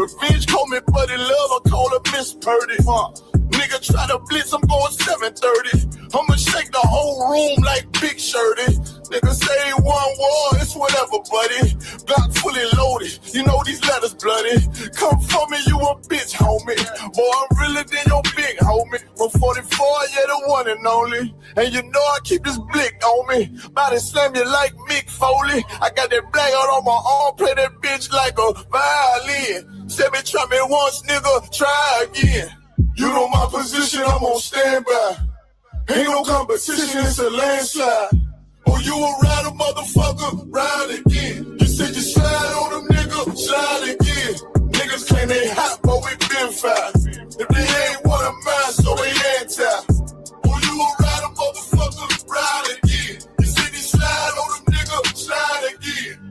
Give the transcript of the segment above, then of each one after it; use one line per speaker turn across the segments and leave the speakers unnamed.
Revenge call me Buddy Love, I call her Miss Purdy. Nigga try to blitz, I'm going 730. I'ma shake the whole room like Big Shirty. Nigga say one war, it's whatever, buddy. Glock fully loaded, you know these letters bloody. Come for me, you a bitch, homie. Boy, I'm realer than your big homie. From 44, yeah, the one and only. And you know I keep this blick on me. Body slam you like Mick Foley. I got that black out on my arm, play that bitch like a violin. Say me try me once, nigga, try again. You know my position, I'm on standby. Ain't no competition, it's a landslide. Oh, you a rider, motherfucker, ride again. You said you slide on them, nigga, slide again. Niggas claim they hot, but we been fire. If they ain't one of mine, so they anti. Oh, you a rider, motherfucker, ride again. You said you slide on them, nigga, slide again.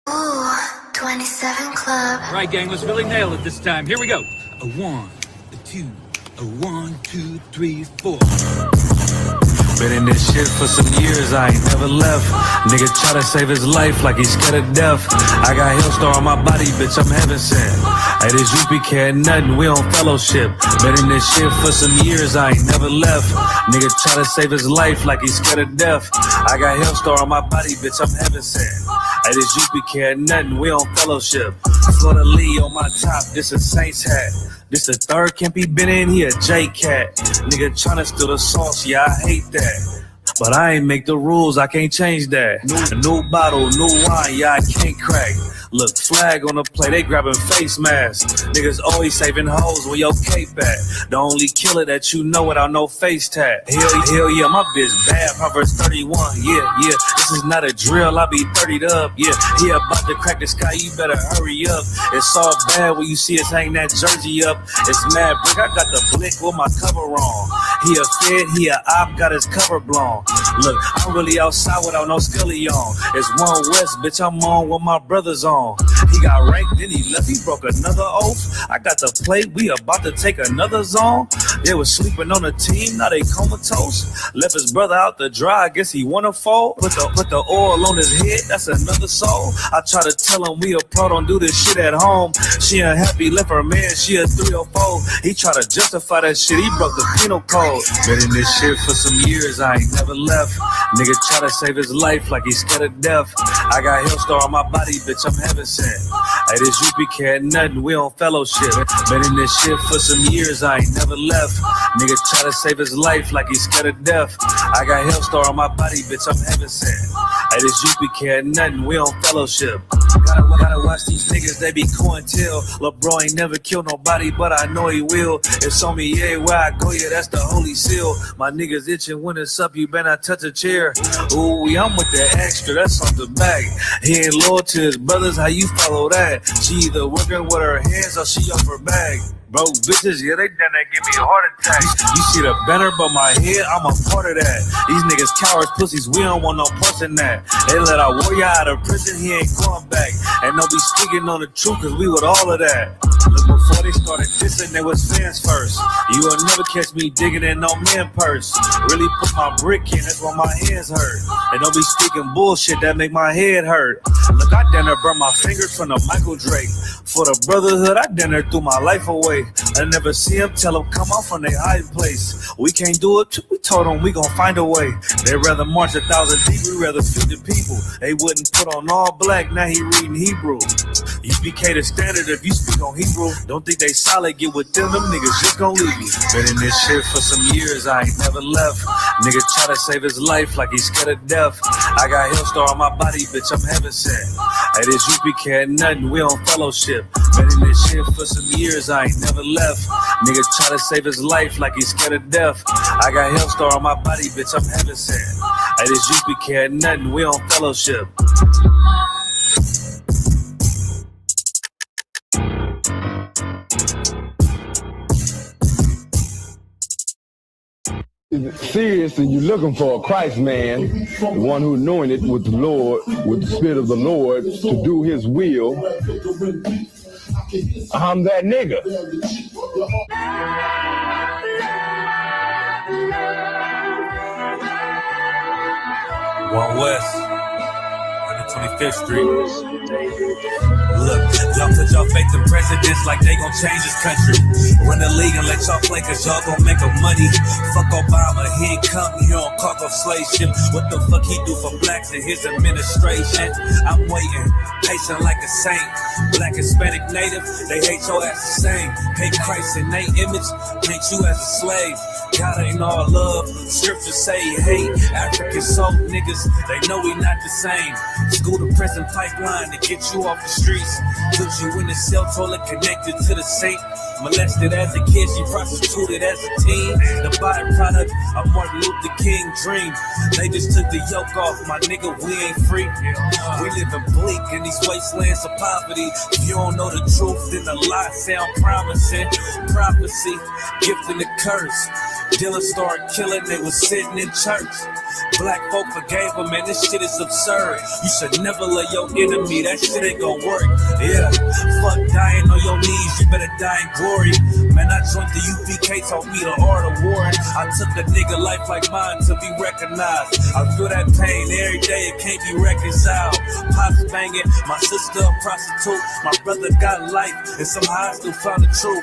Ooh, 27 Club.
All right, gang, let's really nail it this time. Here we go. A 1, a 2, a 1, 2, 3, 4.
Been in this shit for some years, I ain't never left. Nigga try to save his life like he's scared of death. I got Hellstar on my body, bitch, I'm heaven sent. Hey, this UP can't nothing, we on fellowship. Been in this shit for some years, I ain't never left. Nigga try to save his life like he's scared of death. I got Hellstar on my body, bitch, I'm heaven sent. Hey, this UP can't nothing, we on fellowship. Florida Lee on my top, this a Saints hat. This the third can't be been in here, J-Cat. Nigga tryna steal the sauce, yeah, I hate that. But I ain't make the rules, I can't change that. New bottle, new wine, yeah, I can't crack. Look, flag on the play, they grabbing face masks. Niggas always saving hoes where your cape at. The only killer that you know without no face tag. Hell yeah, my bitch bad, Proverbs 31. Yeah, this is not a drill, I be 30'd up. Yeah, about to crack the sky, you better hurry up. It's all bad when you see us hang that jersey up. It's mad brick, I got the blick with my cover on. He a fed, he a op, got his cover blown. Look, I'm really outside without no scully on. It's one West, bitch, I'm on with my brothers on. He got ranked, then he left, he broke another oath. I got the plate, we about to take another zone. They was sleeping on the team, now they comatose. Left his brother out to dry, I guess he wanna fall. Put the oil on his head, that's another soul. I try to tell him we a pro, don't do this shit at home. She unhappy, left her man, she a 304. He try to justify that shit, he broke the penal code. Been in this shit for some years, I ain't never left. Nigga try to save his life like he's scared of death. I got Hellstar on my body, bitch, I'm heaven sent. Hey, this UP can't nothing, we on fellowship. Been in this shit for some years, I ain't never left. Nigga try to save his life like he's scared of death. I got Hellstar on my body, bitch, I'm heaven sent. Hey, this UP can't nothing, we on fellowship. Gotta watch these niggas, they be cointel. LeBron ain't never killed nobody, but I know he will. It's on me, yeah, where I go, yeah, that's the holy seal. My niggas itching when it's up, you better not touch a chair. Ooh, I'm with the extra, that's on the back. He ain't loyal to his brothers, how you follow that? She either working with her hands or she off her bag. Broke bitches, yeah, they done that give me a heart attack. You see the banner, but my head, I'm a part of that. These niggas cowards, pussies, we don't want no parts in that. They let our warrior out of prison, he ain't going back. And don't be speaking on the truth, cause we with all of that. Look, before they started dissing, they was fans first. You will never catch me digging in no man purse. Really put my brick in, that's why my hands hurt. And don't be speaking bullshit, that make my head hurt. Look, I done burn my fingers from the Michael Drake. For the brotherhood, I done threw my life away. I never see them, tell them come out from their hiding place. We can't do it, we told them we gon' find a way. They'd rather march 1,000 deep, we rather feed the people. They wouldn't put on all black, now he reading Hebrew. UPK the standard if you speak on Hebrew. Don't think they solid, get with them niggas just gon' leave you. Been in this shit for some years, I ain't never left. Nigga try to save his life like he's scared of death. I got Hellstar on my body, bitch, I'm heaven sent. Hey, this UPK ain't nothing, we on fellowship. Been in this shit for some years, I ain't never left. Nigga try to save his life like he's scared of death. I got Hellstar on my body, bitch, I'm heaven sent. Hey, this UPK ain't nothing, we on fellowship.
you seriously, you're looking for a Christ man, the one who's knowing it with the Lord, with the Spirit of the Lord, to do His will. I'm that nigga.
One West, 125th Street. Look, y'all put y'all faith in presidents like they gon' change this country. Run the league and let y'all play cause y'all gon' make a money. Fuck Obama, he ain't come here on cargo slave ship. What the fuck he do for blacks in his administration? I'm waiting, patient like a saint. Black, Hispanic, Native, they hate your ass the same. Hate Christ in they image, paint you as a slave. God ain't all love, scriptures say hate. African soul niggas, they know we not the same. School to prison pipeline to get you off the streets. Put you in the cell toilet connected to the sink. Molested as a kid, she prostituted as a teen. The byproduct of Martin Luther King dream. They just took the yoke off, my nigga, we ain't free. We live in bleak in these wastelands of poverty. If you don't know the truth, then the lie sound promising. Prophecy, gift and the curse. Dylan started killing, they was sitting in church. Black folk forgave him, man, this shit is absurd. You should never love your enemy, that shit ain't gon' work. Yeah, fuck dying on your knees, you better die in glory. Man, I joined the UPK, taught me the art of war. I took a nigga life like mine to be recognized. I feel that pain every day, it can't be reconciled. Pops banging, my sister a prostitute. My brother got life, and somehow I still found the truth.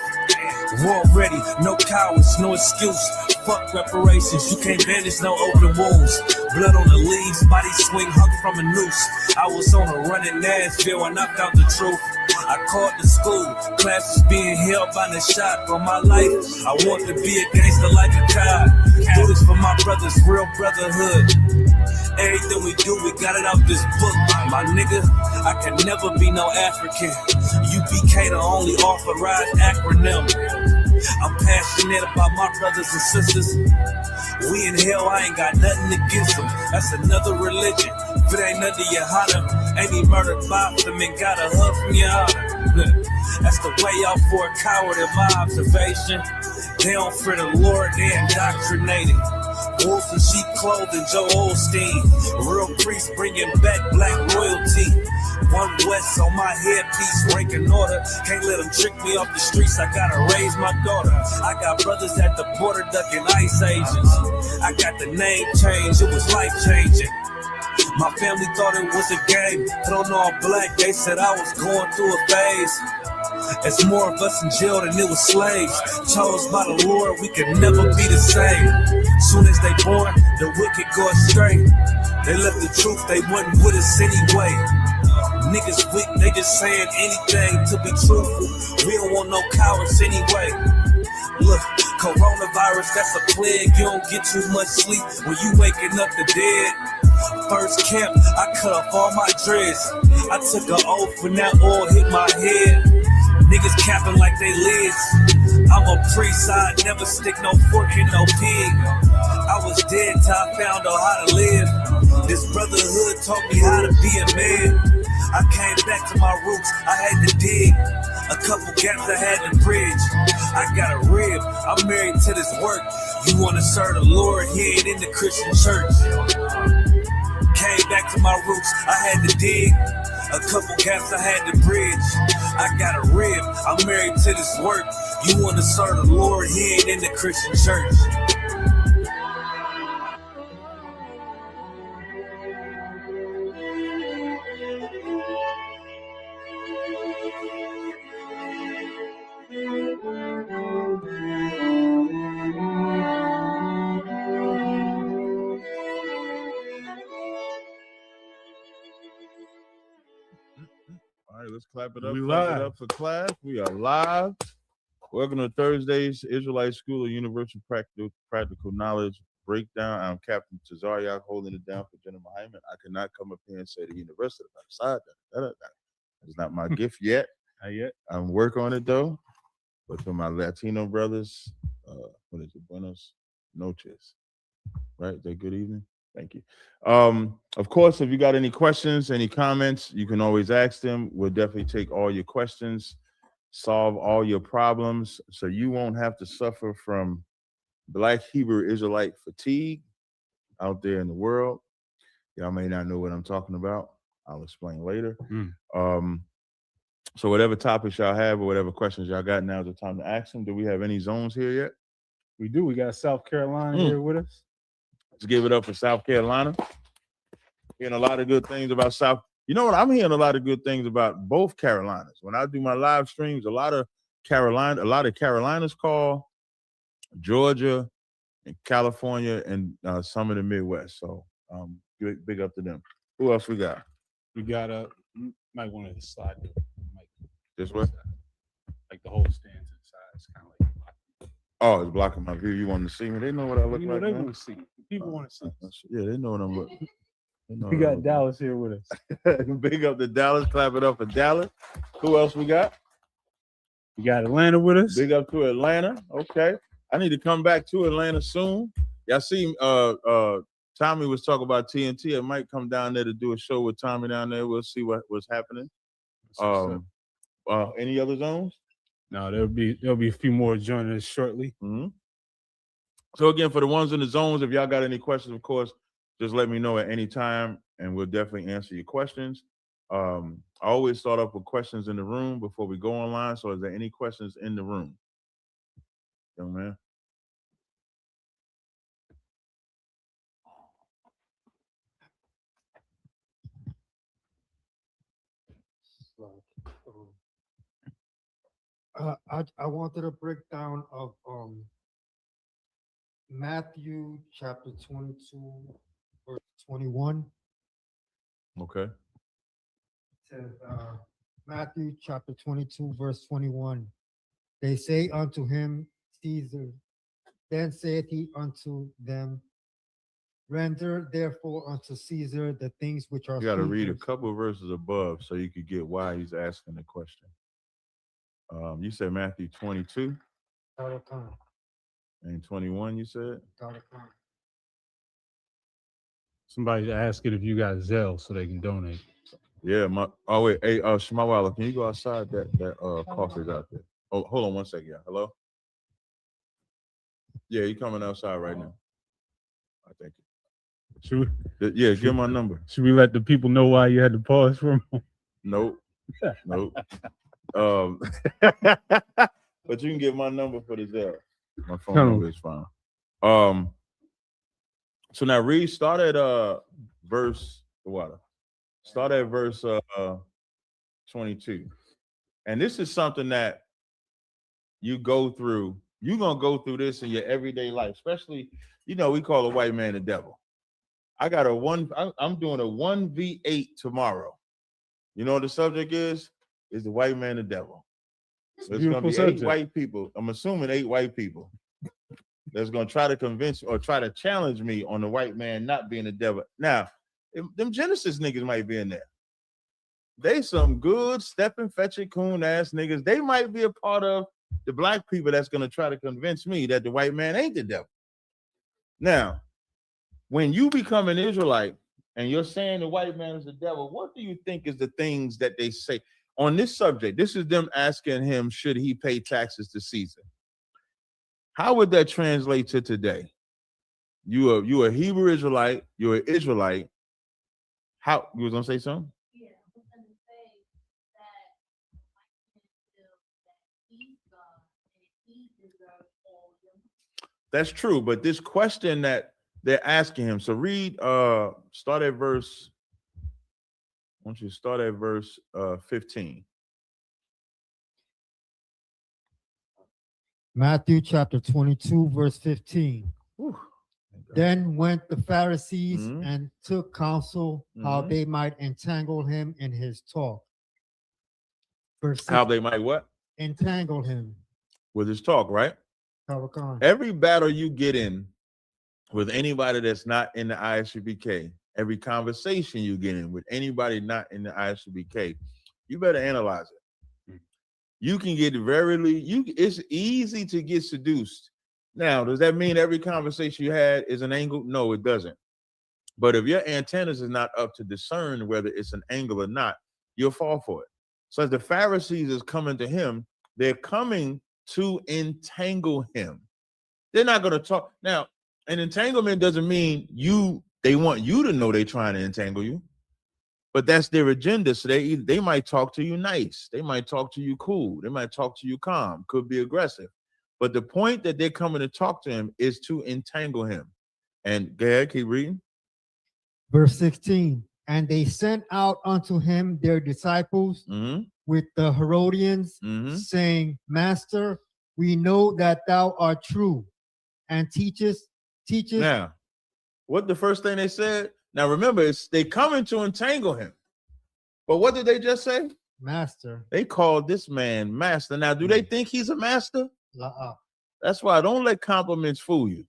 War ready, no cowards, no excuse. Fuck reparations, you can't bandage no open wounds. Blood on the leaves, body swing hung from a noose. I was on a run in Nashville and I found the truth. I called the school, classes being held by the shot. For my life, I want to be a gangster like a cop. Do this for my brothers, real brotherhood. Everything we do, we got it out this book. My nigga, I can never be no African. UPK the only authorized acronym. I'm passionate about my brothers and sisters. We in hell, I ain't got nothing against them. That's another religion. If it ain't under your honor, ain't he murdered by them and got a hug from your honor. That's the way out for a coward in my observation. They don't fear the Lord, they indoctrinated. Wolves in sheep clothing, Joe Osteen. Real priests bringing back black royalty. One West on my headpiece, ranking order. Can't let them trick me off the streets, I gotta raise my daughter. I got brothers at the border ducking ICE agents. I got the name change, it was life changing. My family thought it was a game. Put on all black, they said I was going through a phase. It's more of us in jail than it was slaves. Chose by the Lord, we could never be the same. Soon as they born, the wicked go astray. They left the truth, they wasn't with us anyway. Niggas weak, they just saying anything to be truthful. We don't want no cowards anyway. Look, coronavirus, that's a plague. You don't get too much sleep when you waking up the dead. First camp, I cut off all my dreads. I took an oath when that oil hit my head. Niggas capping like they lids. I'm a priest, I never stick no fork in no pig. I was dead till I found out how to live. This brotherhood taught me how to be a man. I came back to my roots, I had to dig. A couple gaps I had to bridge. I got a rib, I'm married to this work. You wanna serve the Lord, he ain't in the Christian church. Came back to my roots, I had to dig. A couple gaps I had to bridge. I got a rib, I'm married to this work. You wanna serve the Lord, he ain't in the Christian church.
All right, let's clap it up. Clap it up for class. We are live. Welcome to Thursday's Israelite School of Universal Practical Knowledge Breakdown. I'm Captain Tazaryak holding it down for General Hyman. I cannot come up here and say the university side. That's not my gift yet.
Not yet.
I'm working on it though. But for my Latino brothers, what is it? Buenos noches. Right? That good evening. Thank you. Of course, if you got any questions, any comments, you can always ask them. We'll definitely take all your questions, solve all your problems, so you won't have to suffer from Black Hebrew Israelite fatigue out there in the world. Y'all may not know what I'm talking about. I'll explain later. So whatever topics y'all have or whatever questions y'all got, now is the time to ask them. Do we have any zones here yet?
We do. We got South Carolina here with us.
Let's give it up for South Carolina. Hearing a lot of good things about South. You know what? I'm hearing a lot of good things about both Carolinas. When I do my live streams, a lot of Carolinas call, Georgia and California and some of the Midwest. So big up to them. Who else we got?
We got you might want to slide the mic
this way.
Like the whole stands inside. It's kind of like
oh, it's blocking my view. You want to see me? They know what I look like.
They want to see. People want to see.
Yeah, they know what I'm looking.
We got Dallas here with us.
Big up to Dallas. Clap it up for Dallas. Who else we got?
We got Atlanta with us.
Big up to Atlanta. Okay. I need to come back to Atlanta soon. Y'all see Tommy was talking about TNT. I might come down there to do a show with Tommy down there. We'll see what's happening. Any other zones?
No, there'll be a few more joining us shortly.
Mm-hmm. So again, for the ones in the zones, if y'all got any questions, of course, just let me know at any time, and we'll definitely answer your questions. I always start off with questions in the room before we go online. So is there any questions in the room? Young man.
I wanted a breakdown of Matthew chapter 22, verse 21.
Okay.
It says, Matthew chapter 22, verse 21. They say unto him, Caesar. Then saith he unto them, render therefore unto Caesar the things which are.
You got to read a couple of verses above so you could get why he's asking the question. You said Matthew 22 and 21, you said?
Somebody's asking if you got Zelle so they can donate.
Yeah, hey, Shmawala, can you go outside? That coffee's out there. Oh, hold on one second, yeah. Hello? Yeah, you coming outside right now. I think.
Should we?
Yeah, give my number.
Should we let the people know why you had to pause for a moment?
Nope. But you can get my number for the Zelle. My phone number is fine. So now start at verse 22. And this is something that you go through. You're gonna go through this in your everyday life, especially, we call a white man the devil. I'm doing a 1v8 tomorrow. You know what the subject is? Is the white man the devil? So it's gonna be subject. 8 white people. I'm assuming 8 white people that's gonna try to convince or try to challenge me on the white man not being the devil. Now, them Genesis niggas might be in there. They some good stepping, fetching, coon ass niggas. They might be a part of the black people that's gonna try to convince me that the white man ain't the devil. Now, when you become an Israelite and you're saying the white man is the devil, what do you think is the things that they say on this subject? This is them asking him, should he pay taxes to Caesar? How would that translate to today? You a Hebrew Israelite, you're an Israelite. How, you was gonna say something?
Yeah, I was gonna say that he's God and he deserves all of them.
That's true, but this question that they're asking him. So read, start at verse. I want you to start at verse 15.
Matthew chapter 22, verse 15.
Whew.
Then went the Pharisees and took counsel how they might entangle him in his talk. Verse 16,
how they might what?
Entangle him
with his talk, right? Every battle you get in with anybody that's not in the ISUBK, every conversation you get in with anybody not in the ISUBK, you better analyze it. You can get it's easy to get seduced. Now, does that mean every conversation you had is an angle? No, it doesn't. But if your antennas is not up to discern whether it's an angle or not, you'll fall for it. So as the Pharisees is coming to him, they're coming to entangle him. They're not going to talk. Now, an entanglement doesn't mean they want you to know they're trying to entangle you, but that's their agenda. So they might talk to you nice. They might talk to you cool. They might talk to you calm, could be aggressive. But the point that they're coming to talk to him is to entangle him. And go ahead, keep reading.
Verse 16, and they sent out unto him their disciples with the Herodians, saying, Master, we know that thou art true and teachest.
Now, what the first thing they said? Now remember, they coming to entangle him. But what did they just say?
Master.
They called this man master. Now, do they think he's a master? That's why don't let compliments fool you.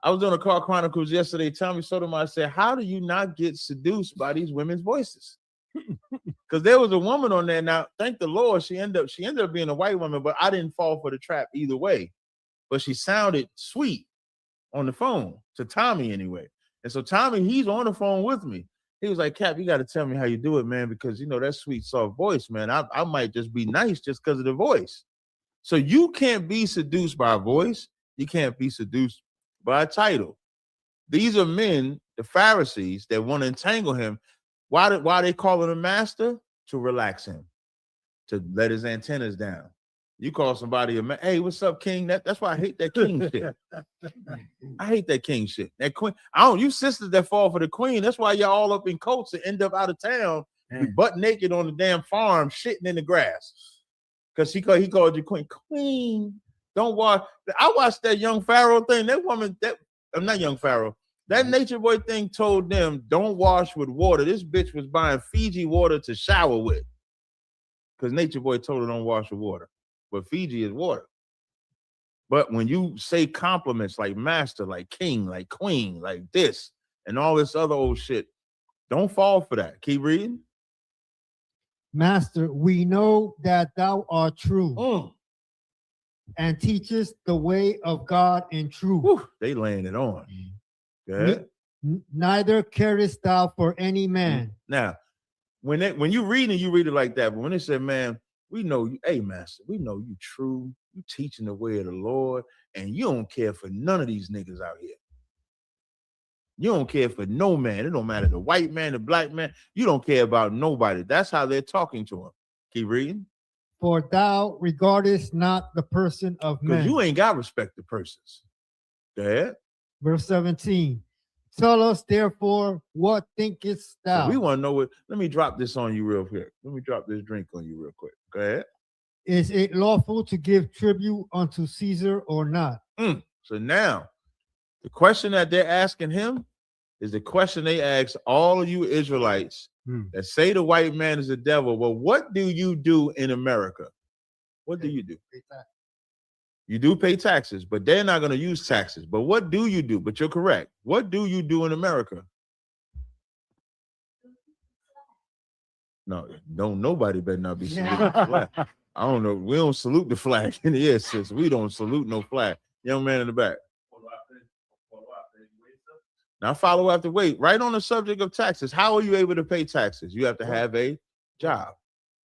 I was on the Car Chronicles yesterday. Tommy Sotomayor said, how do you not get seduced by these women's voices? Because there was a woman on there. Now, thank the Lord, she ended up being a white woman, but I didn't fall for the trap either way. But she sounded sweet on the phone to Tommy anyway. And so Tommy, he's on the phone with me. He was like, Cap, you got to tell me how you do it, man, because, you know, that sweet, soft voice, man, I might just be nice just because of the voice. So you can't be seduced by a voice. You can't be seduced by a title. These are men, the Pharisees, that want to entangle him. Why they calling him master? To relax him, to let his antennas down. You call somebody hey, what's up, king? That's why I hate that king shit. I hate that king shit. That queen. You sisters that fall for the queen. That's why y'all all up in coats and end up out of town, butt naked on the damn farm, shitting in the grass. Because he called you queen. Queen, don't watch. I watched that Young Pharaoh thing. That woman, I'm not Young Pharaoh. That Nature Boy thing told them, don't wash with water. This bitch was buying Fiji water to shower with. Because Nature Boy told her don't wash with water. But Fiji is water. But when you say compliments like master, like king, like queen, like this, and all this other old shit, don't fall for that. Keep reading.
Master, we know that thou art true and teachest the way of God in truth.
Whew, they laying it on. Good.
Neither carest thou for any man.
Now, when you read it, you read it like that. But when they say, man, we know you, hey, master, we know you true. You teaching the way of the Lord, and you don't care for none of these niggas out here. You don't care for no man. It don't matter the white man, the black man. You don't care about nobody. That's how they're talking to him. Keep reading.
For thou regardest not the person of men.
Because you ain't got respect to persons. Go ahead.
Verse 17. Tell us therefore, what thinkest thou?
So we want to know what. Let me drop this on you real quick. Let me drop this drink on you real quick. Go ahead.
Is it lawful to give tribute unto Caesar or not?
So now, the question that they're asking him is the question they ask all of you Israelites that say the white man is the devil. Well, what do you do in America? What do you do? You do pay taxes, but they're not going to use taxes. But what do you do? But you're correct. What do you do in America? No, nobody better not be saluting the flag. I don't know. We don't salute the flag in the air, sis. We don't salute no flag. Young man in the back. Now follow after wait. Right on the subject of taxes. How are you able to pay taxes? You have to have a job.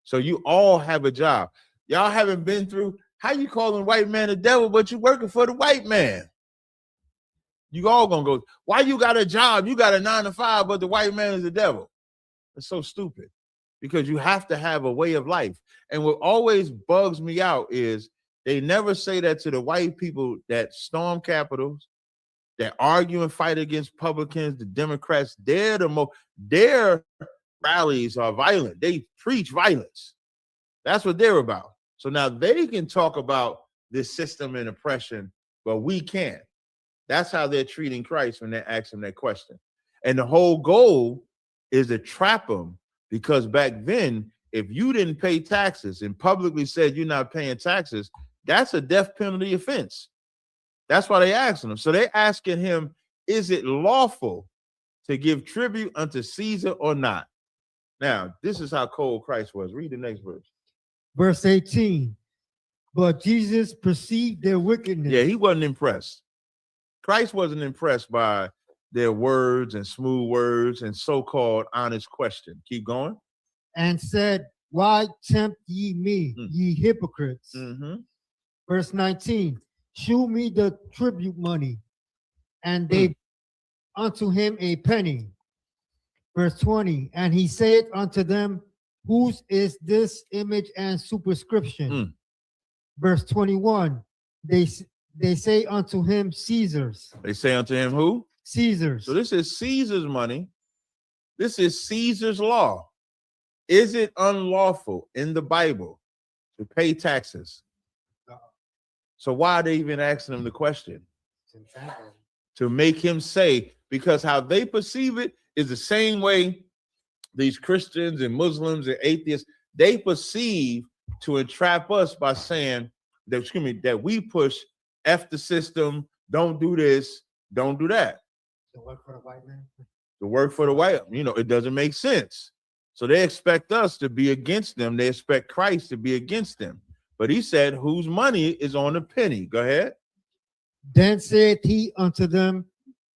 So you all have a job. Y'all haven't been through. How you calling white man the devil, but you working for the white man? You all gonna go, why you got a job? You got a 9 to 5, but the white man is the devil. It's so stupid because you have to have a way of life. And what always bugs me out is they never say that to the white people that storm capitals, that argue and fight against Republicans, the Democrats. Their rallies are violent. They preach violence. That's what they're about. So now they can talk about this system and oppression, but we can't. That's how they're treating Christ when they ask him that question. And the whole goal is to trap him, because back then, if you didn't pay taxes and publicly said you're not paying taxes, that's a death penalty offense. That's why they asking him. So they asking him, is it lawful to give tribute unto Caesar or not? Now, this is how cold Christ was. Read the next verse.
Verse 18. But Jesus perceived their wickedness.
Yeah, he wasn't impressed. Christ wasn't impressed by their words and smooth words and so-called honest question. Keep going.
And said, why tempt ye me, ye hypocrites? Verse 19. shew me the tribute money. And they unto him a penny. Verse 20, and he said unto them, whose is this image and superscription? Verse 21, they say unto him, Caesar's.
They say unto him, who?
Caesar's.
So this is Caesar's money. This is Caesar's law. Is it unlawful in the Bible to pay taxes? So why are they even asking him the question? To make him say, because how they perceive it is the same way these Christians and Muslims and atheists, they perceive to entrap us by saying that, excuse me, that we push F the system, don't do this, don't do that.
To work for the white man.
To work for the white, it doesn't make sense. So they expect us to be against them. They expect Christ to be against them. But he said, whose money is on a penny? Go ahead.
Then said he unto them,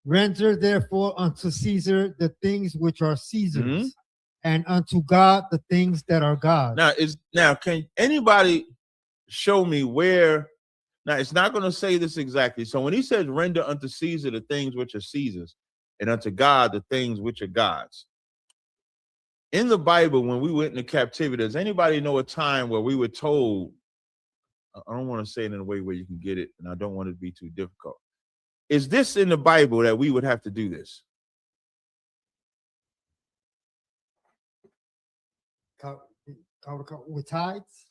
render therefore unto Caesar the things which are Caesar's, and unto God the things that are God's.
Now, can anybody show me where? Now, it's not going to say this exactly. So when he says, render unto Caesar the things which are Caesar's, and unto God the things which are God's. In the Bible, when we went into captivity, does anybody know a time where we were told, I don't want to say it in a way where you can get it, and I don't want it to be too difficult. Is this in the Bible that we would have to do this?
With tithes?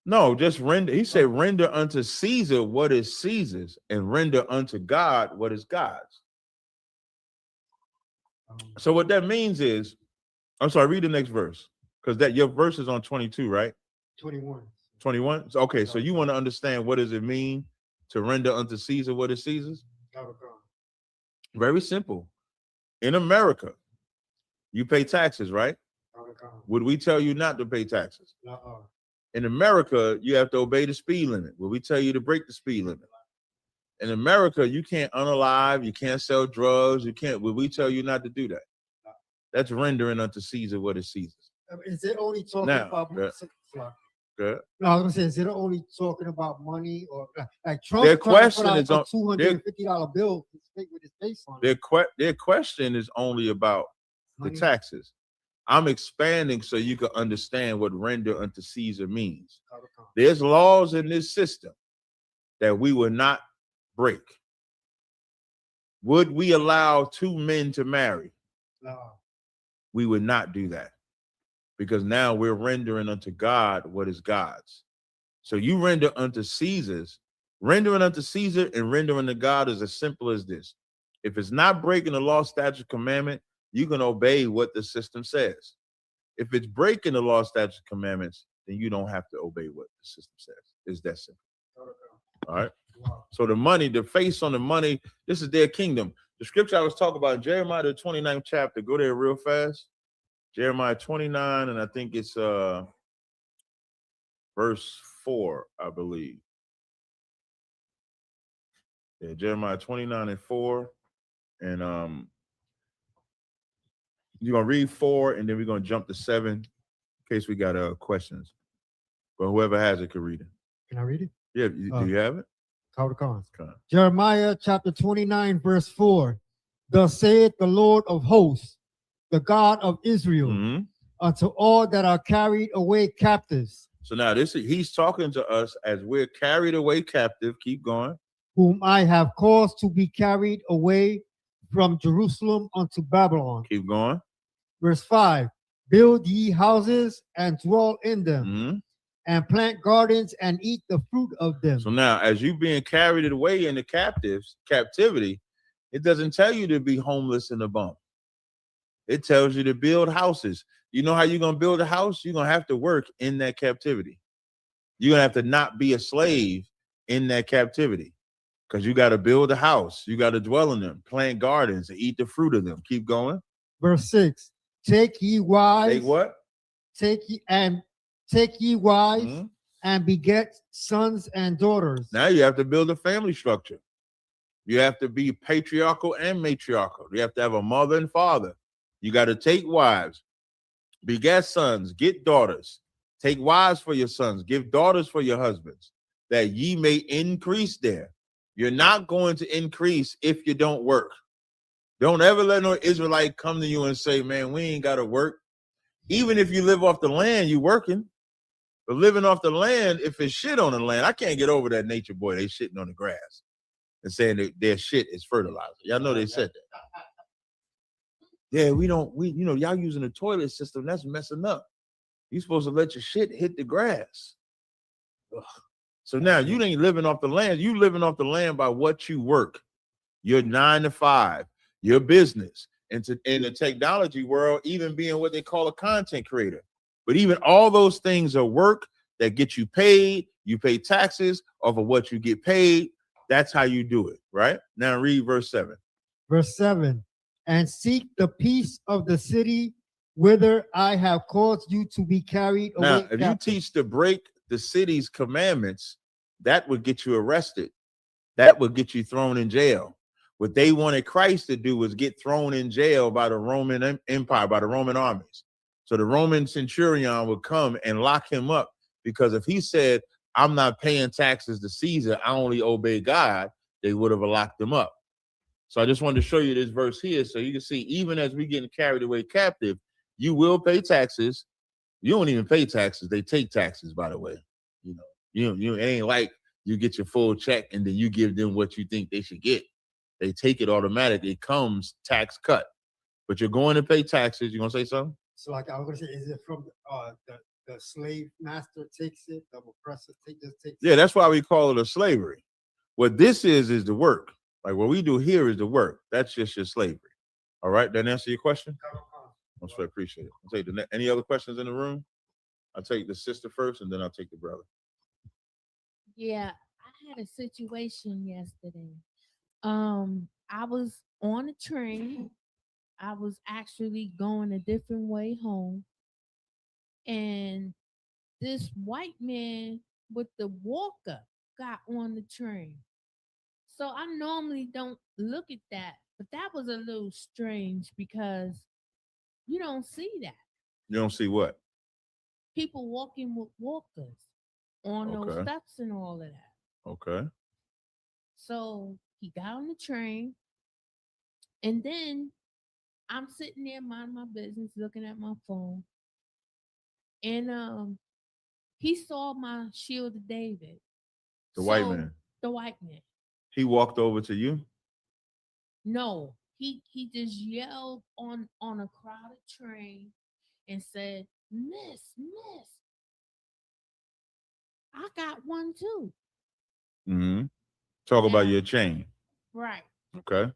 No, just render. He said, render unto Caesar what is Caesar's, and render unto God what is God's. So what that means is, I'm sorry, read the next verse, because that your verse is on 22, right?
21.
21. Okay, so you want to understand what does it mean to render unto Caesar what is Caesar's? Very simple. In America, you pay taxes, right? Would we tell you not to pay taxes? In America, you have to obey the speed limit. Would we tell you to break the speed limit? In America, you can't unalive, you can't sell drugs, would we tell you not to do that? That's rendering unto Caesar what is Caesar's.
Is it only talking about
Good.
No, I was gonna say, is it only talking about money or like Trump?
Their question is on
$250 bill with his face on it.
Their question is only about the taxes. I'm expanding so you can understand what render unto Caesar means. There's laws in this system that we will not break. Would we allow two men to marry?
No.
We would not do that, because now we're rendering unto God what is God's. So you render unto Caesar's, rendering unto Caesar and rendering to God is as simple as this. If it's not breaking the law, statute, commandment, you can obey what the system says. If it's breaking the law, statute, commandments, then you don't have to obey what the system says. It's that simple. All right. So the money, the face on the money, this is their kingdom. The scripture I was talking about, Jeremiah, the 29th chapter, go there real fast. Jeremiah 29, and I think it's verse 4, I believe. Yeah, Jeremiah 29 and 4. And you're going to read 4, and then we're going to jump to 7 in case we got questions. But whoever has it can read it.
Can I read it?
Yeah, do you have it?
Jeremiah chapter 29, verse 4. Thus saith the Lord of hosts, the God of Israel, unto all that are carried away captives.
So now he's talking to us as we're carried away captive. Keep going.
Whom I have caused to be carried away from Jerusalem unto Babylon.
Keep going.
Verse 5. Build ye houses and dwell in them, and plant gardens and eat the fruit of them.
So now, as you being carried away into captivity, it doesn't tell you to be homeless in a bump. It tells you to build houses. You know how you're going to build a house? You're going to have to work in that captivity. You're going to have to not be a slave in that captivity, because you got to build a house. You got to dwell in them, plant gardens, and eat the fruit of them. Keep going.
Verse 6. Take ye wives.
Take what?
Take ye wives and beget sons and daughters.
Now you have to build a family structure. You have to be patriarchal and matriarchal. You have to have a mother and father. You got to take wives, beget sons, get daughters. Take wives for your sons, give daughters for your husbands. that ye may increase there. You're not going to increase if you don't work. Don't ever let no Israelite come to you and say, man, we ain't got to work. Even if you live off the land, you working. But living off the land, if it's shit on the land, I can't get over that nature boy. They shitting on the grass and saying that their shit is fertilizer. Y'all know they said that. Yeah, y'all using the toilet system. That's messing up. You supposed to let your shit hit the grass. Ugh. So now you ain't living off the land. You living off the land by what you work. Your 9 to 5, your business. And in the technology world, even being what they call a content creator. But even all those things are work that get you paid. You pay taxes off of what you get paid. That's how you do it, right? Now read verse 7.
Verse 7. And seek the peace of the city whither I have caused you to be carried away.
Now, if you teach to break the city's commandments, that would get you arrested. That would get you thrown in jail. What they wanted Christ to do was get thrown in jail by the Roman Empire, by the Roman armies. So the Roman centurion would come and lock him up, because if he said, I'm not paying taxes to Caesar, I only obey God, they would have locked him up. So I just wanted to show you this verse here so you can see, even as we getting carried away captive, you will pay taxes. You don't even pay taxes. They take taxes, by the way. You it ain't like you get your full check and then you give them what you think they should get. They take it automatically. It comes tax cut. But you're going to pay taxes. You gonna say something?
So like I was gonna say, is it from the slave master takes it, the oppressor takes it?
Yeah, that's why we call it a slavery. What this is the work. Like what we do here is the work. That's just your slavery. All right, that answer your question? Most I appreciate it. I'll take any other questions in the room? I'll take the sister first and then I'll take the brother.
Yeah, I had a situation yesterday. I was on a train. I was actually going a different way home. And this white man with the walker got on the train. So I normally don't look at that, but that was a little strange because you don't see that.
You don't see what?
People walking with walkers on those steps and all of that.
Okay.
So he got on the train, and then I'm sitting there minding my business, looking at my phone, and he saw my Shield of David.
The white man.
The white man.
He walked over to you?
No, he just yelled on a crowded train and said, Miss, I got one too.
Mm-hmm. Talk about your chain.
Right.
Okay.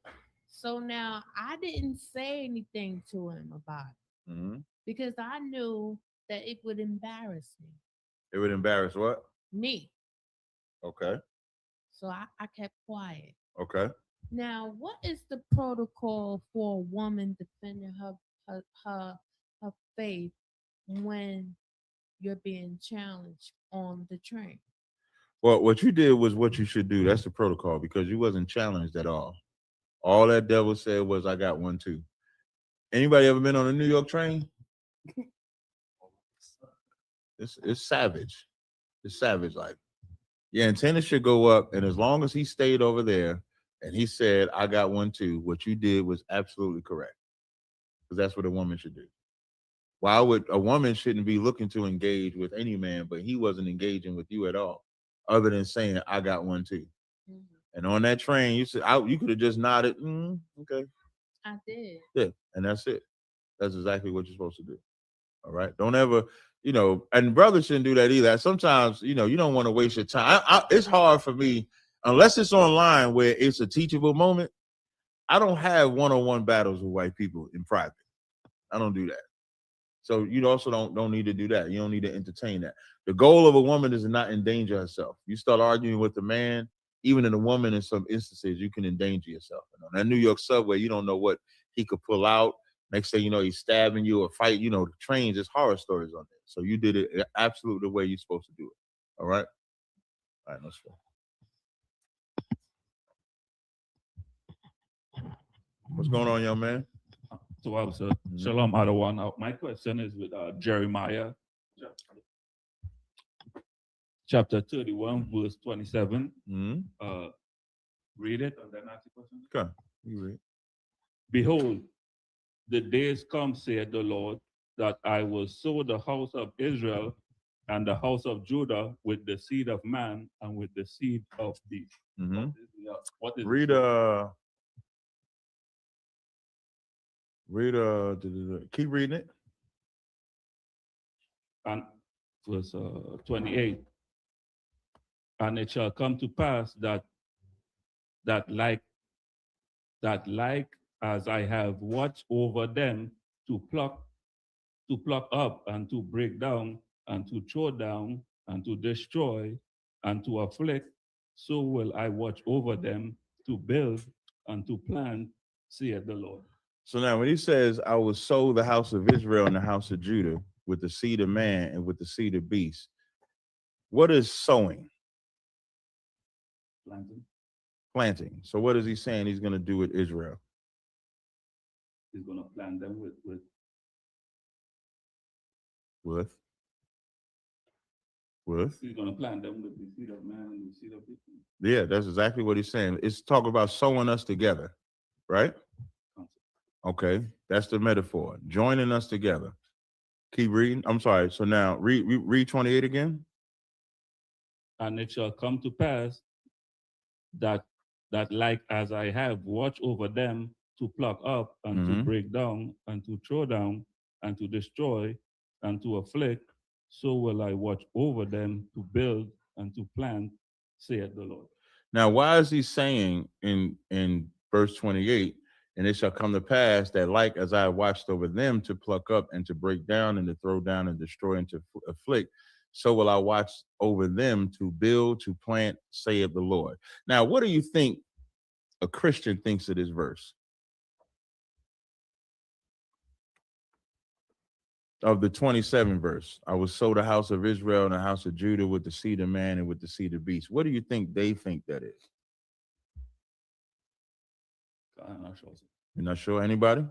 So now I didn't say anything to him about it because I knew that it would embarrass me.
It would embarrass what?
Me.
Okay.
So I kept quiet.
Okay.
Now, what is the protocol for a woman defending her faith when you're being challenged on the train?
Well, what you did was what you should do. That's the protocol, because you wasn't challenged at all. All that devil said was, I got one too. Anybody ever been on a New York train? It's savage. It's savage. Like, your antenna should go up, and as long as he stayed over there and he said, I got one too, what you did was absolutely correct. Because that's what a woman should do. Why would a woman shouldn't be looking to engage with any man, but he wasn't engaging with you at all, other than saying, I got one too. Mm-hmm. And on that train, you said, you could have just nodded. Okay.
I did.
Yeah, and that's it. That's exactly what you're supposed to do. All right. Don't ever, and brothers shouldn't do that either. Sometimes, you don't want to waste your time. It's hard for me, unless it's online where it's a teachable moment. I don't have one-on-one battles with white people in private. I don't do that. So you also don't need to do that. You don't need to entertain that. The goal of a woman is to not endanger herself. You start arguing with a man, even in a woman, in some instances, you can endanger yourself. And on that New York subway, you don't know what he could pull out. Next thing you know, he's stabbing you or fight. The trains, there's horror stories on there. So you did it absolutely the way you're supposed to do it. All right? All right, let's go. What's going on, young man?
So I was Shalom Adawan. My question is with Jeremiah. chapter 31, verse 27.
Mm-hmm.
Read it and then ask the question.
Okay, you read.
Behold, the days come, saith the Lord, that I will sow the house of Israel and the house of Judah with the seed of man and with the seed of beast.
Mm-hmm.
What is
Read keep reading it.
And verse 28. And it shall come to pass that like as I have watched over them to pluck up and to break down and to throw down and to destroy and to afflict, so will I watch over them to build and to plant, saith the Lord.
So now when he says, I will sow the house of Israel and the house of Judah with the seed of man and with the seed of beast, what is sowing? Planting. So what is he saying he's going to do with Israel?
He's going to plant them with He's going to plant them with the seed of man and the seed of beast.
Yeah, that's exactly what he's saying. It's talking about sewing us together, right? Okay, that's the metaphor. Joining us together. Keep reading. I'm sorry. So now read 28 again.
And it shall come to pass that like as I have watched over them to pluck up and to break down and to throw down and to destroy and to afflict, so will I watch over them to build and to plant, saith the Lord.
Now, why is he saying in verse 28, and it shall come to pass that like as I watched over them to pluck up and to break down and to throw down and destroy and to afflict, so will I watch over them to build, to plant, saith the Lord. Now, what do you think a Christian thinks of this verse? Of the 27th verse, I will sow the house of Israel and the house of Judah with the seed of man and with the seed of beast. What do you think they think that is?
I'm not sure.
You're not sure? Anybody?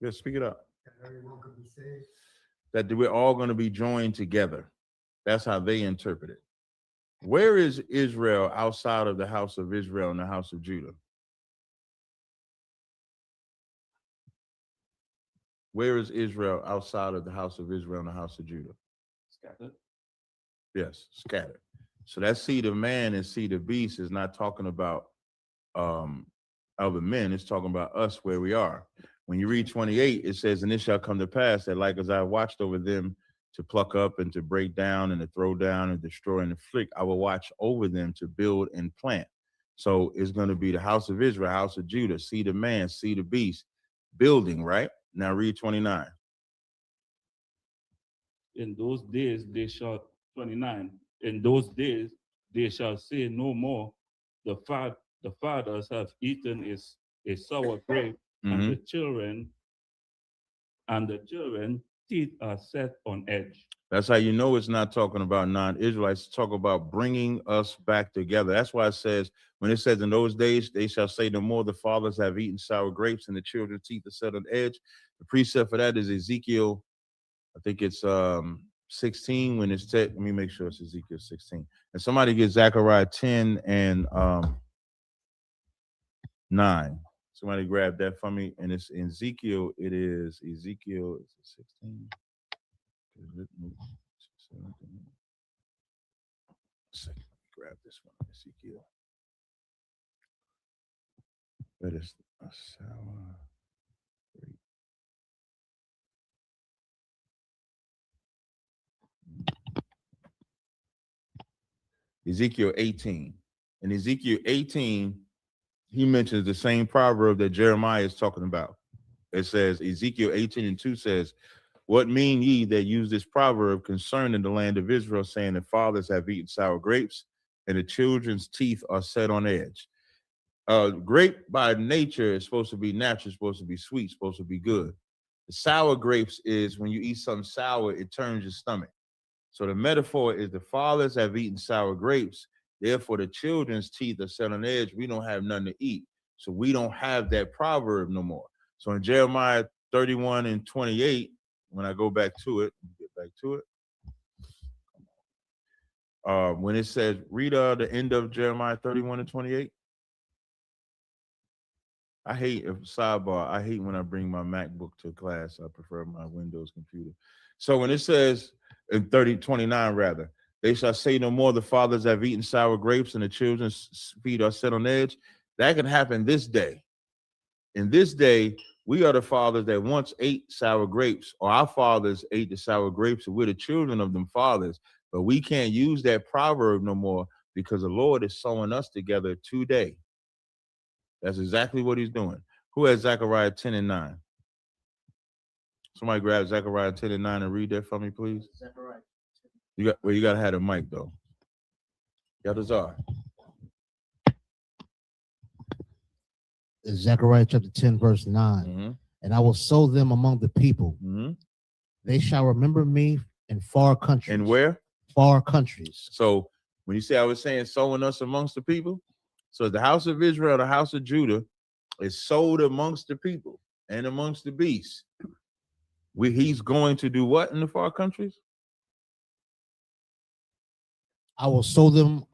Yeah, speak it up.
Everyone could be saved.
That we're all going to be joined together. That's how they interpret it. Where is Israel outside of the house of Israel and the house of Judah? Where is Israel outside of the house of Israel and the house of Judah?
Scattered.
Yes, scattered. So that seed of man and seed of beast is not talking about other men. It's talking about us where we are. When you read 28, it says, and it shall come to pass that like as I watched over them to pluck up and to break down and to throw down and destroy and afflict, I will watch over them to build and plant. So it's going to be the house of Israel, house of Judah, seed of man, seed of beast, building, right? Now read 29.
In those days they shall, 29, in those days they shall say no more, the fathers have eaten a sour grape, and the children teeth are set on edge.
That's how you know it's not talking about non-Israelites. It's talking about bringing us back together. That's why it says, when it says in those days, they shall say no more, the fathers have eaten sour grapes and the children's teeth are set on edge. The precept for that is Ezekiel, I think it's 16 when it's let me make sure it's Ezekiel 16. And somebody get Zechariah 10 and 9. Somebody grab that for me. And it's in Ezekiel, it is Ezekiel 16. Grab this one, Ezekiel. That is a sour grape. Ezekiel 18. In Ezekiel 18, he mentions the same proverb that Jeremiah is talking about. It says, Ezekiel 18:2 says, what mean ye that use this proverb concerning the land of Israel, saying the fathers have eaten sour grapes and the children's teeth are set on edge? Grape by nature is supposed to be natural, supposed to be sweet, supposed to be good. The sour grapes is when you eat something sour, it turns your stomach. So the metaphor is the fathers have eaten sour grapes, therefore the children's teeth are set on edge. We don't have nothing to eat. So we don't have that proverb no more. So in Jeremiah 31:28, when I go back to it, get back to it. when it says, read the end of Jeremiah 31 and 28. I hate when I bring my MacBook to class. I prefer my Windows computer. So when it says in 29 rather, they shall say no more, the fathers have eaten sour grapes and the children's feet are set on edge. That can happen this day. In this day, we are the fathers that once ate sour grapes, or our fathers ate the sour grapes, and we're the children of them fathers. But we can't use that proverb no more because the Lord is sewing us together today. That's exactly what he's doing. Who has Zechariah 10 and 9? Somebody grab Zechariah 10 and 9 and read that for me, please.
Zechariah.
You gotta have a mic though. Yadazar.
Zechariah chapter 10, verse 9.
Mm-hmm.
And I will sow them among the people.
Mm-hmm.
They shall remember me in far countries.
And where?
Far countries.
So when you say I was saying sowing us amongst the people, so the house of Israel, the house of Judah, is sold amongst the people and amongst the beasts. He's going to do what in the far countries?
I will sow them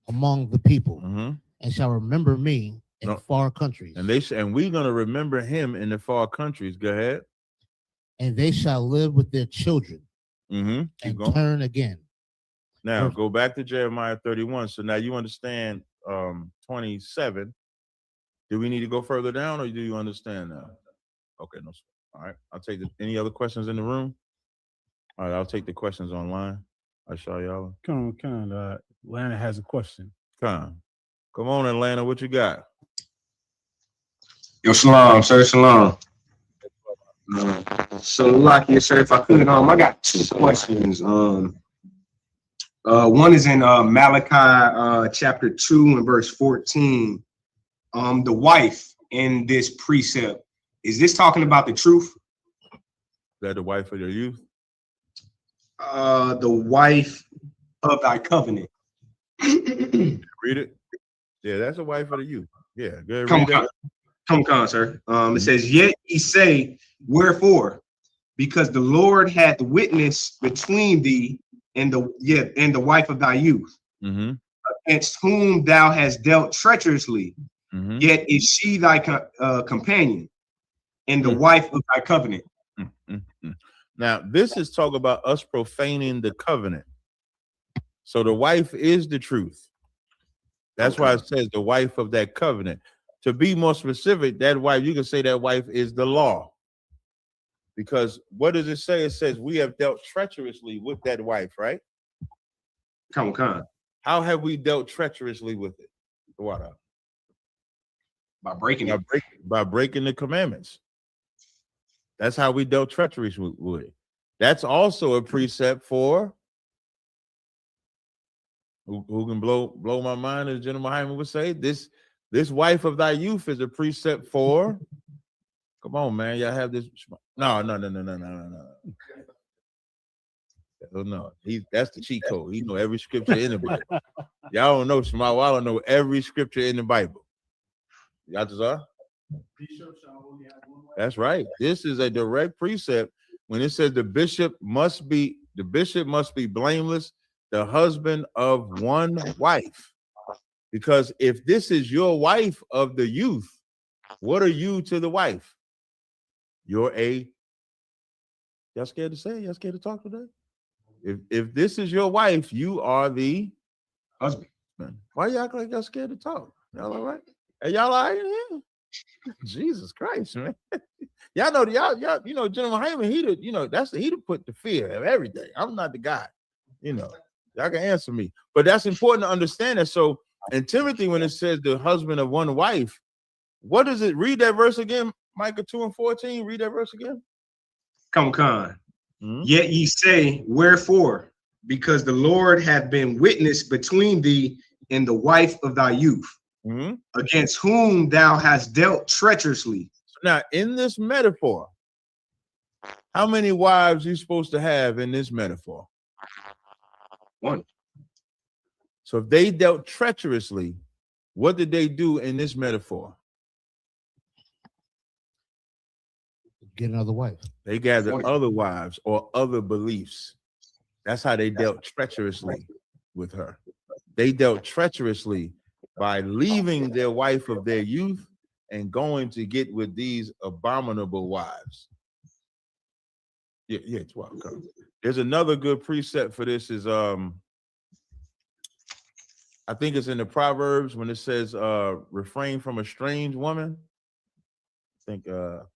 among the people,
Mm-hmm.
and shall remember me in far countries.
And we're going to remember him in the far countries. Go ahead.
And they shall live with their children and turn again.
Now go back to Jeremiah 31. So now you understand 27. Do we need to go further down, or do you understand now? Okay, no. All right. I'll take any other questions in the room? All right, I'll take the questions online. I show y'all.
Come on. Atlanta has a question.
Come on, Atlanta. What you got?
Yo, shalom, sir, shalom. So, Lakia, sir, if I could, I got two questions. One is in Malachi chapter 2 and verse 14. The wife in this precept, is this talking about the truth?
Is that the wife of your youth?
The wife of thy covenant.
Read it. Yeah, that's the wife of the youth. Yeah, good.
Come on, sir. It says, yet ye say, wherefore? Because the Lord hath witness between thee and the wife of thy youth, against whom thou hast dealt treacherously. Yet is she thy companion and the wife of thy covenant.
Now, this is talk about us profaning the covenant. So the wife is the truth. That's why it says the wife of that covenant. To be more specific, that wife, you can say that wife is the law. Because what does it say? It says we have dealt treacherously with that wife, right?
Come on.
How have we dealt treacherously with it? What?
By breaking it.
By breaking the commandments. That's how we dealt treacherously with it. That's also a precept for who can blow my mind, as General Hyman would say. This wife of thy youth is a precept for. Come on, man. Y'all have this. No. No. That's the cheat code. He know every scripture in the Bible. Y'all don't know Shema. I don't know every scripture in the Bible. Y'all just are? That's right. This is a direct precept when it says the bishop must be blameless, the husband of one wife. Because if this is your wife of the youth, what are you to the wife? Y'all scared to say? Y'all scared to talk today? If this is your wife, you are the
husband.
Why y'all act like y'all scared to talk? Y'all all right? Hey, y'all all right in here? Jesus Christ, man. Y'all know, General Hyman, he to put the fear of everything. I'm not the guy. Y'all can answer me. But that's important to understand that. So in Timothy, when it says the husband of one wife, what does it? Read that verse again, Micah 2 and 14. Read that verse again.
Come on. Yet ye say, wherefore? Because the Lord hath been witness between thee and the wife of thy youth, against whom thou hast dealt treacherously.
Now, in this metaphor, how many wives you supposed to have in this metaphor?
One.
So if they dealt treacherously, what did they do in this metaphor?
Get another wife.
They gathered other wives or other beliefs. That's how they dealt treacherously. with her. They dealt treacherously by leaving their wife of their youth and going to get with these abominable wives. Yeah, 12. There's another good precept for this is I think it's in the Proverbs when it says refrain from a strange woman. I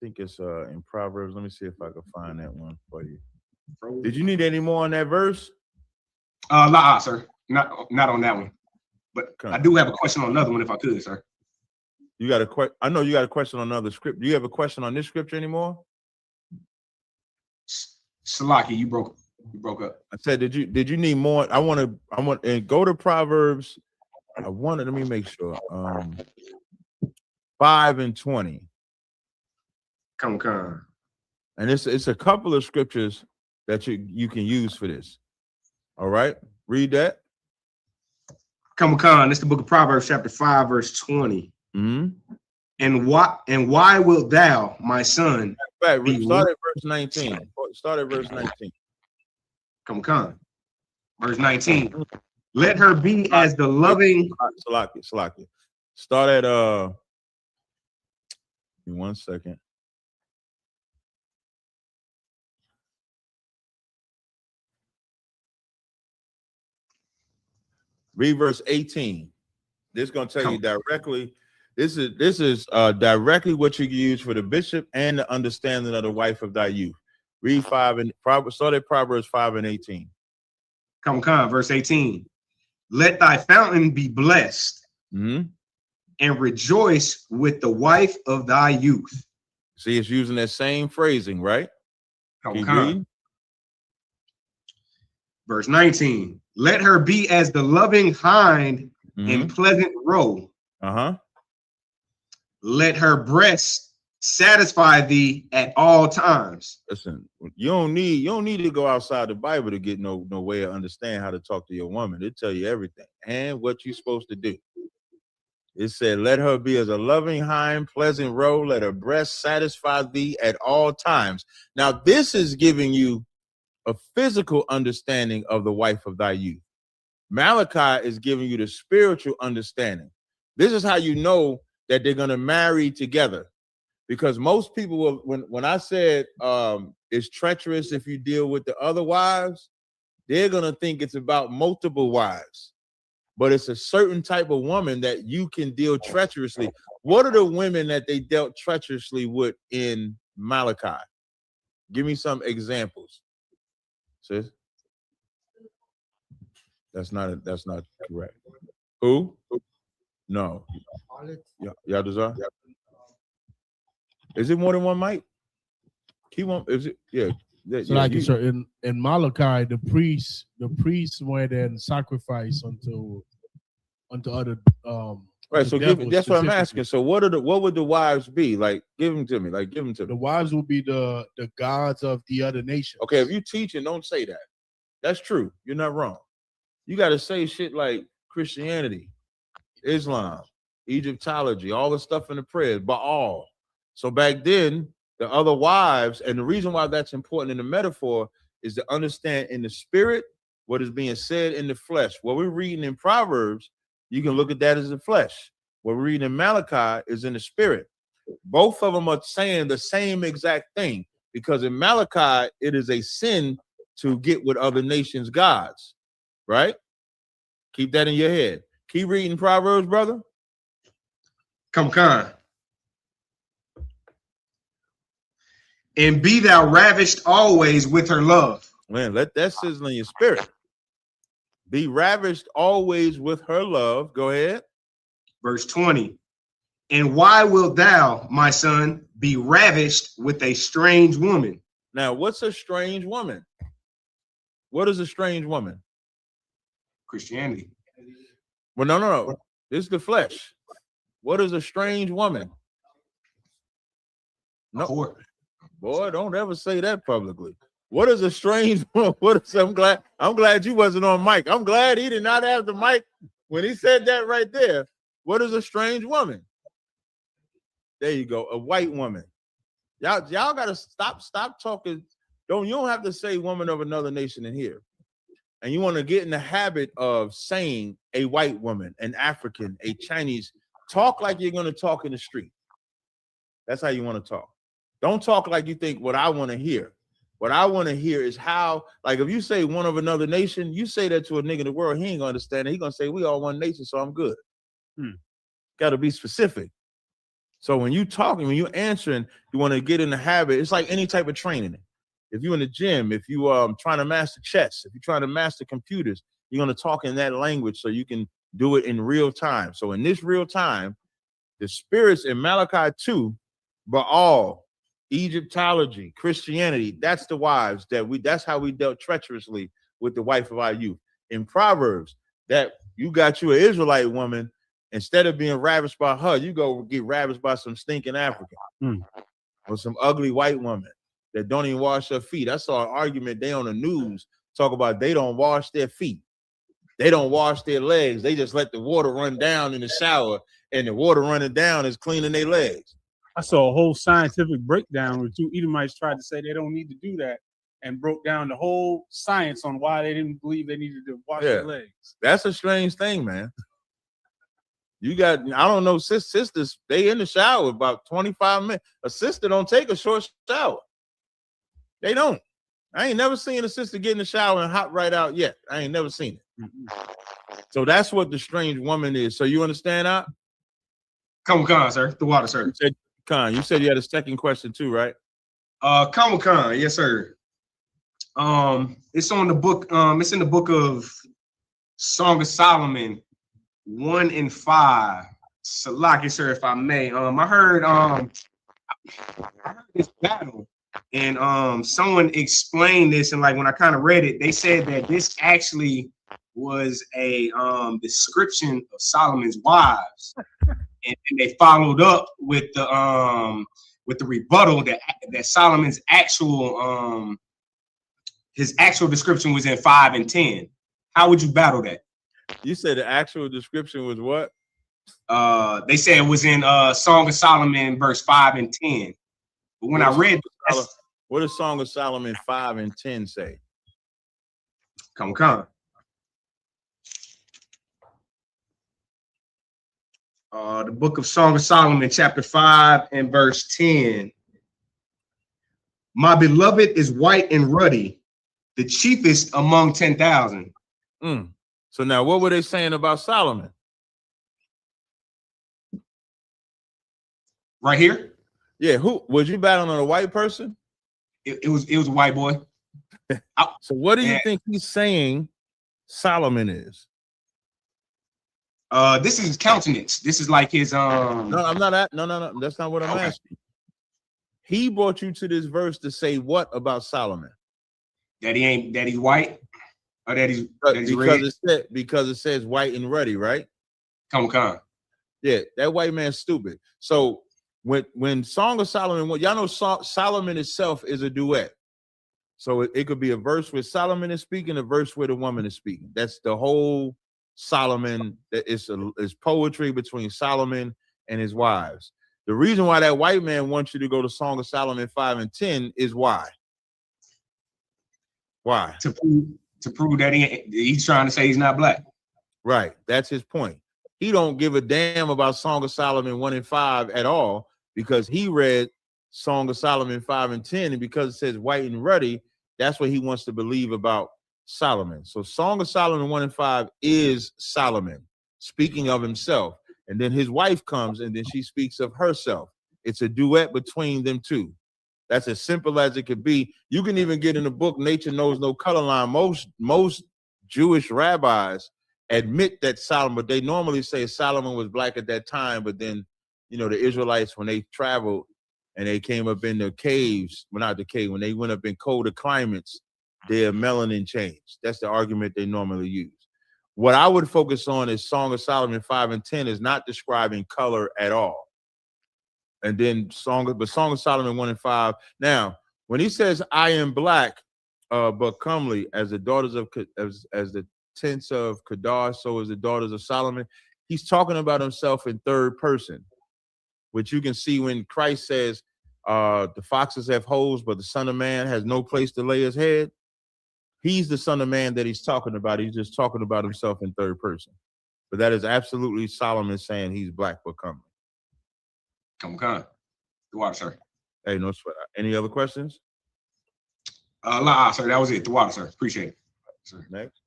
think it's in Proverbs. Let me see if I can find that one for you. Did you need any more on that verse?
Nah, sir. Not on that one. But I do have a question on another one if I could, sir.
You got a question? I know you got a question on another script. Do you have a question on this scripture anymore?
Salaki, you broke up.
I said, did you need more? I want and go to Proverbs. Let me make sure. 5 and 20.
Come on.
And it's a couple of scriptures that you can use for this. All right, read that.
Come on. It's the book of Proverbs, chapter 5, verse 20.
Mm-hmm.
And why wilt thou, my son?
Start at verse 19. Start at verse 19.
Come on. Verse 19. Let her be as the loving.
Salaki. Start at give me 1 second. Read verse 18. This is going to tell you directly. This is directly what you can use for the bishop and the understanding of the wife of thy youth. Read 5 and start at Proverbs 5 and 18.
Come on, verse 18. Let thy fountain be blessed, and rejoice with the wife of thy youth.
See, it's using that same phrasing, right?
Come on. Verse 19. Let her be as the loving hind in pleasant roe. Let her breast satisfy thee at all times.
Listen, you don't need to go outside the Bible to get no way to understand how to talk to your woman. It tell you everything and what you're supposed to do. It said, let her be as a loving hind, pleasant roe. Let her breast satisfy thee at all times. Now, this is giving you a physical understanding of the wife of thy youth. Malachi is giving you the spiritual understanding. This is how you know that they're going to marry together. Because most people will, when I said it's treacherous if you deal with the other wives, they're going to think it's about multiple wives. But it's a certain type of woman that you can deal treacherously. What are the women that they dealt treacherously with in Malachi? Give me some examples. Sis? That's not correct. Who? No. Yeah, Yaduzar? Is it more than one mic? Keep on. Is it? Yeah.
So like sir, in Malachi, the priests went and sacrificed unto other
right. So that's what I'm asking. So what would the wives be? Like, give them to me.
The wives will be the gods of the other nations.
Okay, if you teaching, don't say that. That's true. You're not wrong. You got to say shit like Christianity, Islam, Egyptology, all the stuff in the prayers, Baal. So back then, the other wives, and the reason why that's important in the metaphor is to understand in the spirit what is being said in the flesh. What we're reading in Proverbs, you can look at that as the flesh. What we're reading in Malachi is in the spirit. Both of them are saying the same exact thing, because in Malachi, it is a sin to get with other nations' gods, right? Keep that in your head. Keep reading Proverbs, brother.
Come on. And be thou ravished always with her love.
Man, let that sizzle in your spirit. Be ravished always with her love. Go ahead.
Verse 20. And why wilt thou, my son, be ravished with a strange woman?
Now, what's a strange woman? What is a strange woman?
Christianity.
Well, no. This is the flesh. What is a strange woman? No. Boy, don't ever say that publicly. What is a strange woman? I'm glad you wasn't on mic. I'm glad he did not have the mic when he said that right there. What is a strange woman? There you go. A white woman. Y'all gotta stop talking. You don't have to say woman of another nation in here. and you want to get in the habit of saying a white woman, an African, a Chinese, talk like you're going to talk in the street. That's how you want to talk. Don't talk like you think what I want to hear. What I want to hear is how, like if you say one of another nation, you say that to a nigga in the world, he ain't gonna understand it. He gonna say we all one nation, so I'm good. Got to be specific. So when you talking, when you're answering, you want to get in the habit. It's like any type of training. If you're in the gym, if you trying to master chess, if you're trying to master computers, you're gonna talk in that language so you can do it in real time. So in this real time, the spirits in Malachi 2, Baal, Egyptology, Christianity, that's the wives that's how we dealt treacherously with the wife of our youth. In Proverbs, that you got you an Israelite woman, instead of being ravished by her, you go get ravished by some stinking African or some ugly white woman that don't even wash her feet. I saw an argument they on the news talk about they don't wash their feet. They don't wash their legs. They just let the water run down in the shower, and the water running down is cleaning their legs.
I saw a whole scientific breakdown where two Edomites tried to say they don't need to do that and broke down the whole science on why they didn't believe they needed to wash their legs.
That's a strange thing, man. You got, I don't know, sisters, they in the shower about 25 minutes. A sister don't take a short shower. They don't. I ain't never seen a sister get in the shower and hop right out yet. I ain't never seen it. So that's what the strange woman is. So you understand that?
Come on, sir. The water, sir.
You said you had a second question too, right?
Khan, yes, sir. It's on the book. It's in the book of Song of Solomon, 1 and 5. Salaki, sir, if I may. I heard this battle, and someone explained this, and like when I kind of read it, they said that this actually was a description of Solomon's wives. And they followed up with the rebuttal that Solomon's actual his actual description was in 5 and 10. How would you battle that?
You said the actual description was what?
They said it was in Song of Solomon verse 5 and 10. But when I read
what does Song of Solomon 5 and 10 say?
Come on. The book of Song of Solomon, chapter 5 and verse 10. My beloved is white and ruddy, the chiefest among 10,000.
So now what were they saying about Solomon?
Right here?
Yeah, who was you battling on a white person?
It was a white boy.
So what do you think he's saying Solomon is?
This is his countenance. This is like his
No, I'm not no. That's not what I'm asking. He brought you to this verse to say what about Solomon?
That he's white, or that he's red?
Because it says white and ruddy, right?
Come on.
Yeah, that white man's stupid. So when Song of Solomon, y'all know Solomon itself is a duet. So it could be a verse where Solomon is speaking, a verse where the woman is speaking. That's the whole Solomon. It's poetry between Solomon and his wives. The reason why that white man wants you to go to Song of Solomon 5 and 10 is why? Why?
To prove that he's trying to say he's not black.
Right. That's his point. He don't give a damn about Song of Solomon 1 and 5 at all, because he read Song of Solomon 5 and 10, and because it says white and ruddy, that's what he wants to believe about Solomon. So Song of Solomon 1 and 5 is Solomon speaking of himself. And then his wife comes and then she speaks of herself. It's a duet between them two. That's as simple as it could be. You can even get in the book, Nature Knows No Color Line. Most Jewish rabbis admit that Solomon, but they normally say Solomon was black at that time. But then, the Israelites, when they traveled and they came up in the caves, well, not the cave, when they went up in colder climates, their melanin changed. That's the argument they normally use. What I would focus on is Song of Solomon 5 and 10 is not describing color at all. And then Song of Solomon 1 and 5. Now, when he says, I am black, but comely as the daughters of, as the tents of Kedar, so as the daughters of Solomon, he's talking about himself in third person, which you can see when Christ says, the foxes have holes, but the Son of Man has no place to lay his head. he's the Son of Man that he's talking about. He's just talking about himself in third person. But that is absolutely Solomon saying he's black but comely.
Come on. The water, sir.
Hey, no sweat. Any other questions?
Sir, that was it. The water, sir. Appreciate it. Sir.
Next.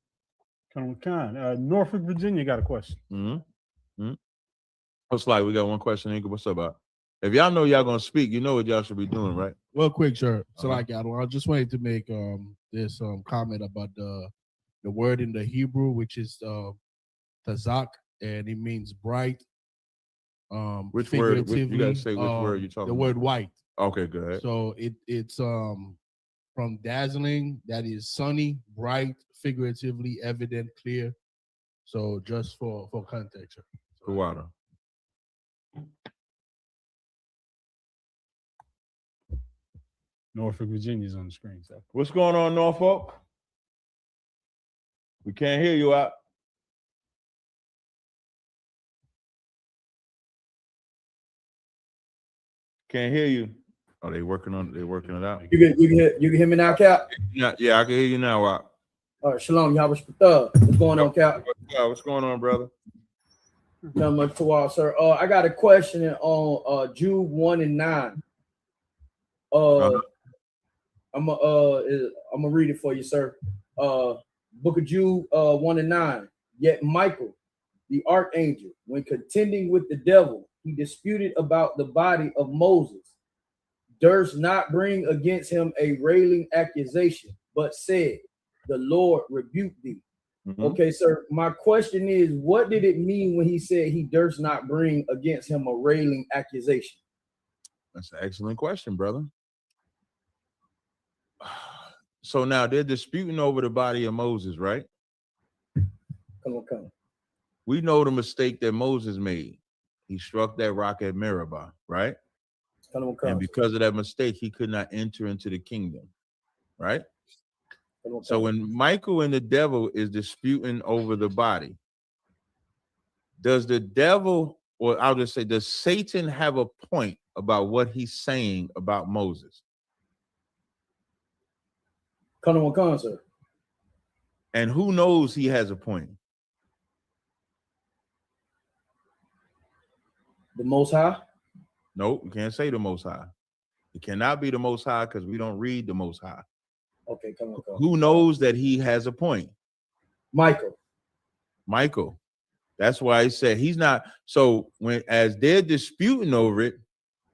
Norfolk, Virginia got a question.
What's like? We got one question. What's up about? If y'all know y'all gonna speak, you know what y'all should be doing, right?
Real quick, sir. So I just wanted to make this comment about the word in the Hebrew, which is tazak, and it means bright.
Which word? You gotta say which word you're talking
the
about.
word white.
Okay, go ahead.
So it's from dazzling, that is sunny, bright, figuratively evident, clear. So just for context.
The water.
Norfolk, Virginia's on the screen. So.
What's going on, Norfolk? We can't hear you out. Can't hear you. Oh, they working it out.
You can hear me now, Cap?
Yeah, I can hear you now, Rock.
All right, shalom, Yahweh Shpatah. What's going on, Cap?
What's going on, brother?
Not much to watch, sir. I got a question on Jude 1 and 9. I'm gonna read it for you, sir. Book of Jude 1 and 9. Yet Michael, the archangel, when contending with the devil, he disputed about the body of Moses, durst not bring against him a railing accusation, but said, the Lord rebuked thee. Okay, sir. My question is, what did it mean when he said he durst not bring against him a railing accusation?
That's an excellent question, brother. So now they're disputing over the body of Moses, right?
Come on.
We know the mistake that Moses made. He struck that rock at Meribah, right? And because of that mistake, he could not enter into the kingdom, right? So when Michael and the devil is disputing over the body, does the devil, or I'll just say, does Satan have a point about what he's saying about Moses?
Come on, sir.
And who knows he has a point?
The Most High?
Nope, we can't say the Most High. It cannot be the Most High because we don't read the Most High.
Okay, come on.
Who knows that he has a point? Michael. That's why he said he's not. So as they're disputing over it,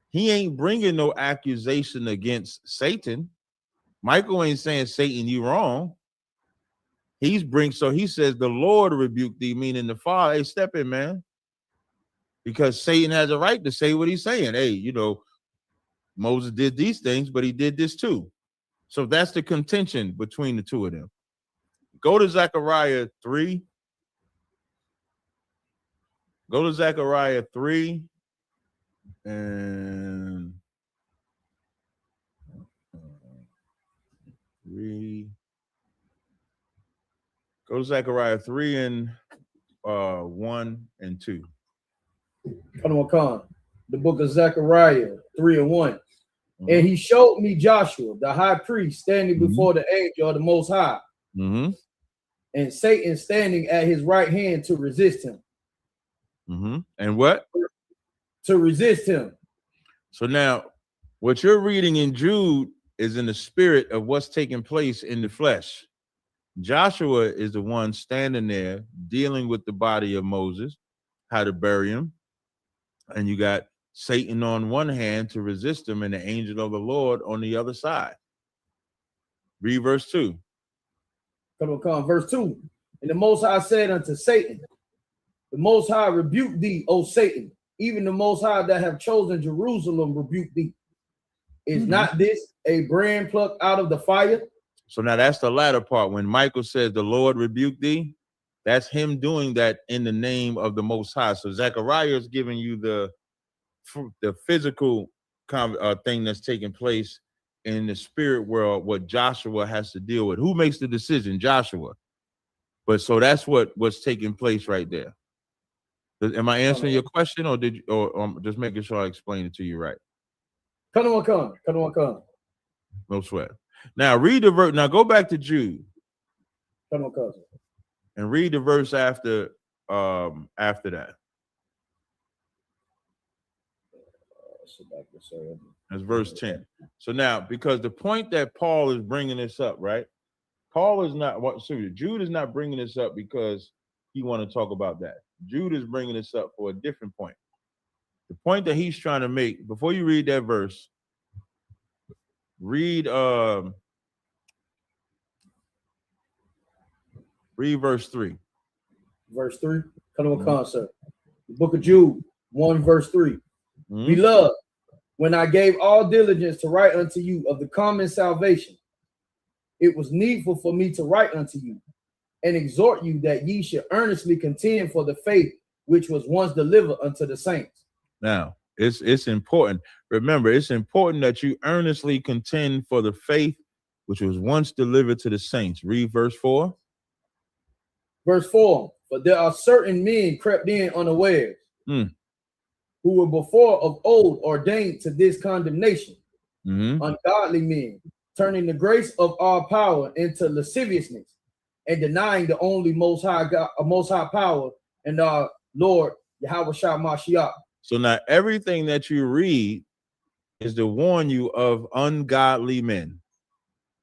he ain't bringing no accusation against Satan. Michael ain't saying, Satan, you wrong. So he says, the Lord rebuked thee, meaning the Father. Hey, step in, man. Because Satan has a right to say what he's saying. Hey, Moses did these things, but he did this too. So that's the contention between the two of them. Go to Zechariah 3. Go to Zechariah 3 and 3. Go to Zechariah 3 and 1 and 2.
Come on. The book of Zechariah 3 and 1. And he showed me Joshua, the high priest, standing before the angel of the Most High, and Satan standing at his right hand to resist him.
And what?
To resist him.
So now, what you're reading in Jude is in the spirit of what's taking place in the flesh. Joshua is the one standing there dealing with the body of Moses, how to bury him. And you got Satan on one hand to resist him and the angel of the Lord on the other side. Read verse 2.
Come on, verse 2. And the Most High said unto Satan, the Most High rebuked thee, O Satan, even the Most High that have chosen Jerusalem rebuke thee. Is not this a brand plucked out of the fire?
So now that's the latter part. When Michael says the Lord rebuked thee, that's him doing that in the name of the Most High. So Zechariah is giving you the physical thing that's taking place in the spirit world, what Joshua has to deal with. Who makes the decision? Joshua. But so that's what's taking place right there. Am I answering your question, or just making sure I explain it to you right?
Come on.
No sweat. Now read the verse. Now go back to Jude.
Come on, cousin.
And read the verse after that. That's verse 10. So now, because the point that Paul is bringing this up, right? Paul is not what. So Jude is not bringing this up because he want to talk about that. Jude is bringing this up for a different point. The point that he's trying to make. Before you read that verse, read verse 3.
Verse 3. Come on, concert. The book of Jude 1 verse 3. Beloved, when I gave all diligence to write unto you of the common salvation, it was needful for me to write unto you and exhort you that ye should earnestly contend for the faith which was once delivered unto the saints.
Now, it's important. Remember, it's important that you earnestly contend for the faith which was once delivered to the saints. Read verse 4.
Verse 4. But there are certain men crept in unawares, who were before of old ordained to this condemnation, ungodly men, turning the grace of our power into lasciviousness, and denying the only most high God, most high power, and our Lord Yahweh Shah Mashiach.
So now everything that you read is to warn you of ungodly men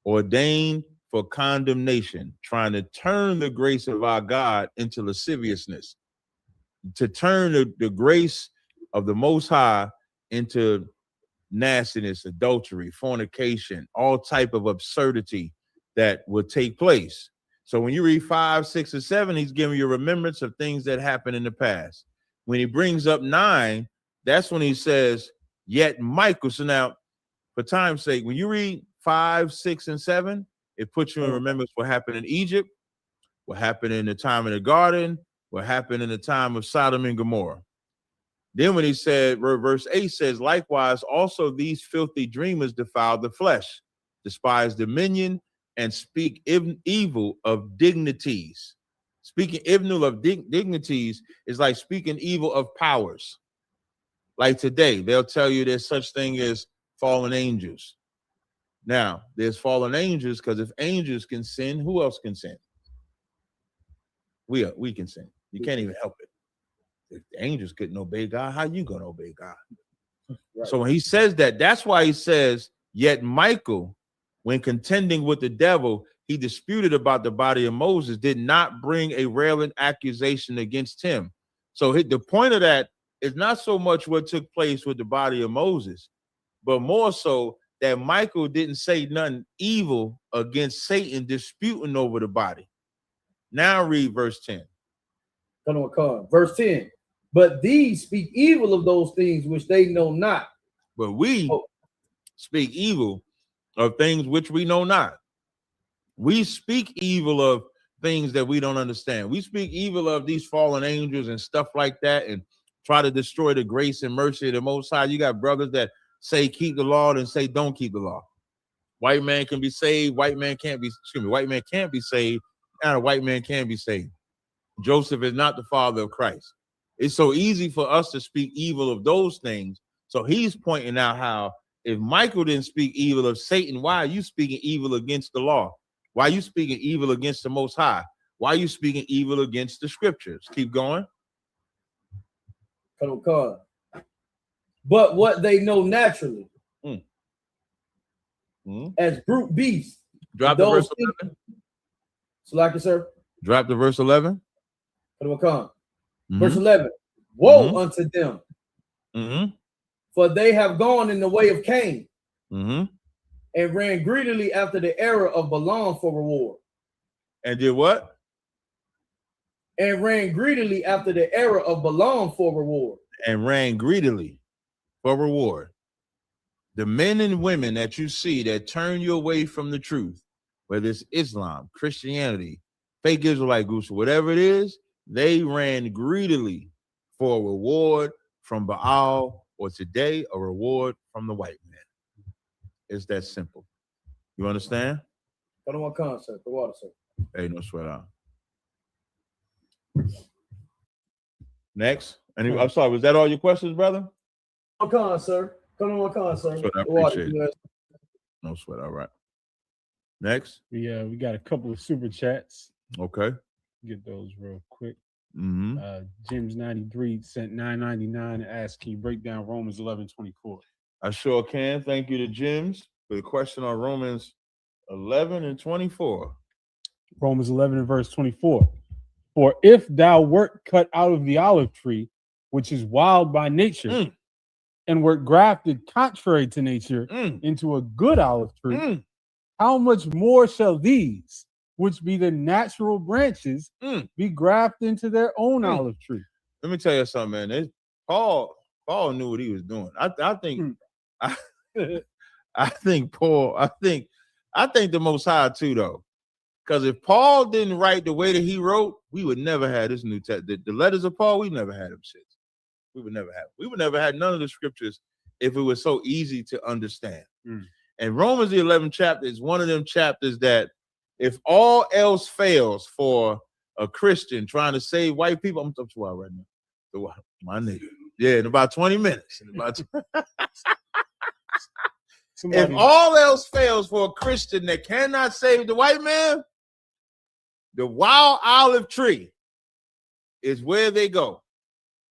ordained for condemnation, trying to turn the grace of our God into lasciviousness, to turn the grace of the Most High into nastiness, adultery, fornication, all type of absurdity that would take place. So when you read 5, 6, and 7, he's giving you a remembrance of things that happened in the past. When he brings up 9, that's when he says, yet Michael. So now, for time's sake, when you read 5, 6, and 7, it puts you in remembrance what happened in Egypt, what happened in the time of the garden, what happened in the time of Sodom and Gomorrah. Then when he said, verse 8 says, likewise, also these filthy dreamers defile the flesh, despise dominion, and speak evil of dignities. Speaking evil of dignities is like speaking evil of powers. Like today, they'll tell you there's such thing as fallen angels. Now, there's fallen angels because if angels can sin, who else can sin? We can sin. You can't even help it. If the angels couldn't obey God, how you gonna obey God? Right. So when he says that, that's why he says, yet Michael, when contending with the devil, he disputed about the body of Moses, did not bring a railing accusation against him. So the point of that is not so much what took place with the body of Moses, but more so that Michael didn't say nothing evil against Satan disputing over the body. Now read verse 10.
Verse 10. But these speak evil of those things which they know not.
But we speak evil of things which we know not. We speak evil of things that we don't understand. We speak evil of these fallen angels and stuff like that and try to destroy the grace and mercy of the Most High. You got brothers that say keep the law and say don't keep the law. White man can be saved. White man can't be, white man can't be saved. And a white man can be saved. Joseph is not the father of Christ. It's so easy for us to speak evil of those things. So he's pointing out how if Michael didn't speak evil of Satan, why are you speaking evil against the law? Why are you speaking evil against the Most High? Why are you speaking evil against the scriptures? Keep going.
But what they know naturally, as brute beasts.
Drop the verse 11.
Salaki, sir.
Drop the verse 11.
Verse 11. Woe unto them. For they have gone in the way of Cain and ran greedily after the error of Balaam for reward.
And did what?
And ran greedily after the error of Balaam for reward.
And ran greedily for reward. The men and women that you see that turn you away from the truth, whether it's Islam, Christianity, fake Israelite groups, whatever it is, they ran greedily for a reward from Baal, or today a reward from the white man. It's that simple. You understand?
I don't want concept. The water, sir.
Hey, no sweat out. Next. I'm sorry, was that all your questions, brother?
Come on, sir. Come on, sir.
I appreciate it. No sweat. All right. Next.
Yeah, we got a couple of super chats.
Okay.
Get those real quick.
Mm-hmm.
Jim's 93 sent $9.99 and asked, can you break down Romans 11:24?
I sure can. Thank you to James for the question on Romans 11 and 24.
Romans 11 and verse 24. For if thou wert cut out of the olive tree, which is wild by nature, and wert grafted contrary to nature into a good olive tree, how much more shall these, which be the natural branches, be grafted into their own olive tree?
Let me tell you something, man. Paul knew what he was doing. I think Paul. I think the Most High too, though. Because if Paul didn't write the way that he wrote, we would never have this New Testament. The letters of Paul, we never had them shit. We would never have none of the scriptures if it was so easy to understand. And Romans the 11th chapter is one of them chapters that if all else fails for a Christian trying to save white people, I'm talking about right now. My nigga. Yeah, in about 20 minutes. If all else fails for a Christian that cannot save the white man, the wild olive tree is where they go.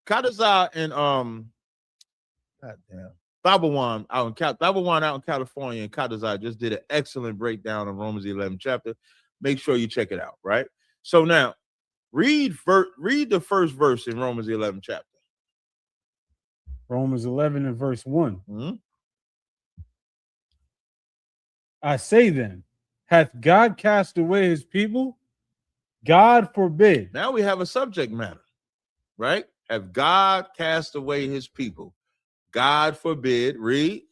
Kadazar and Babawan out in California, and Kadazar just did an excellent breakdown of Romans 11th chapter. Make sure you check it out, right? So now, read the first verse in Romans 11th chapter.
Romans 11 and verse 1. I say then, hath God cast away his people? God forbid.
Now we have a subject matter, right? Have God cast away his people? God forbid. Read.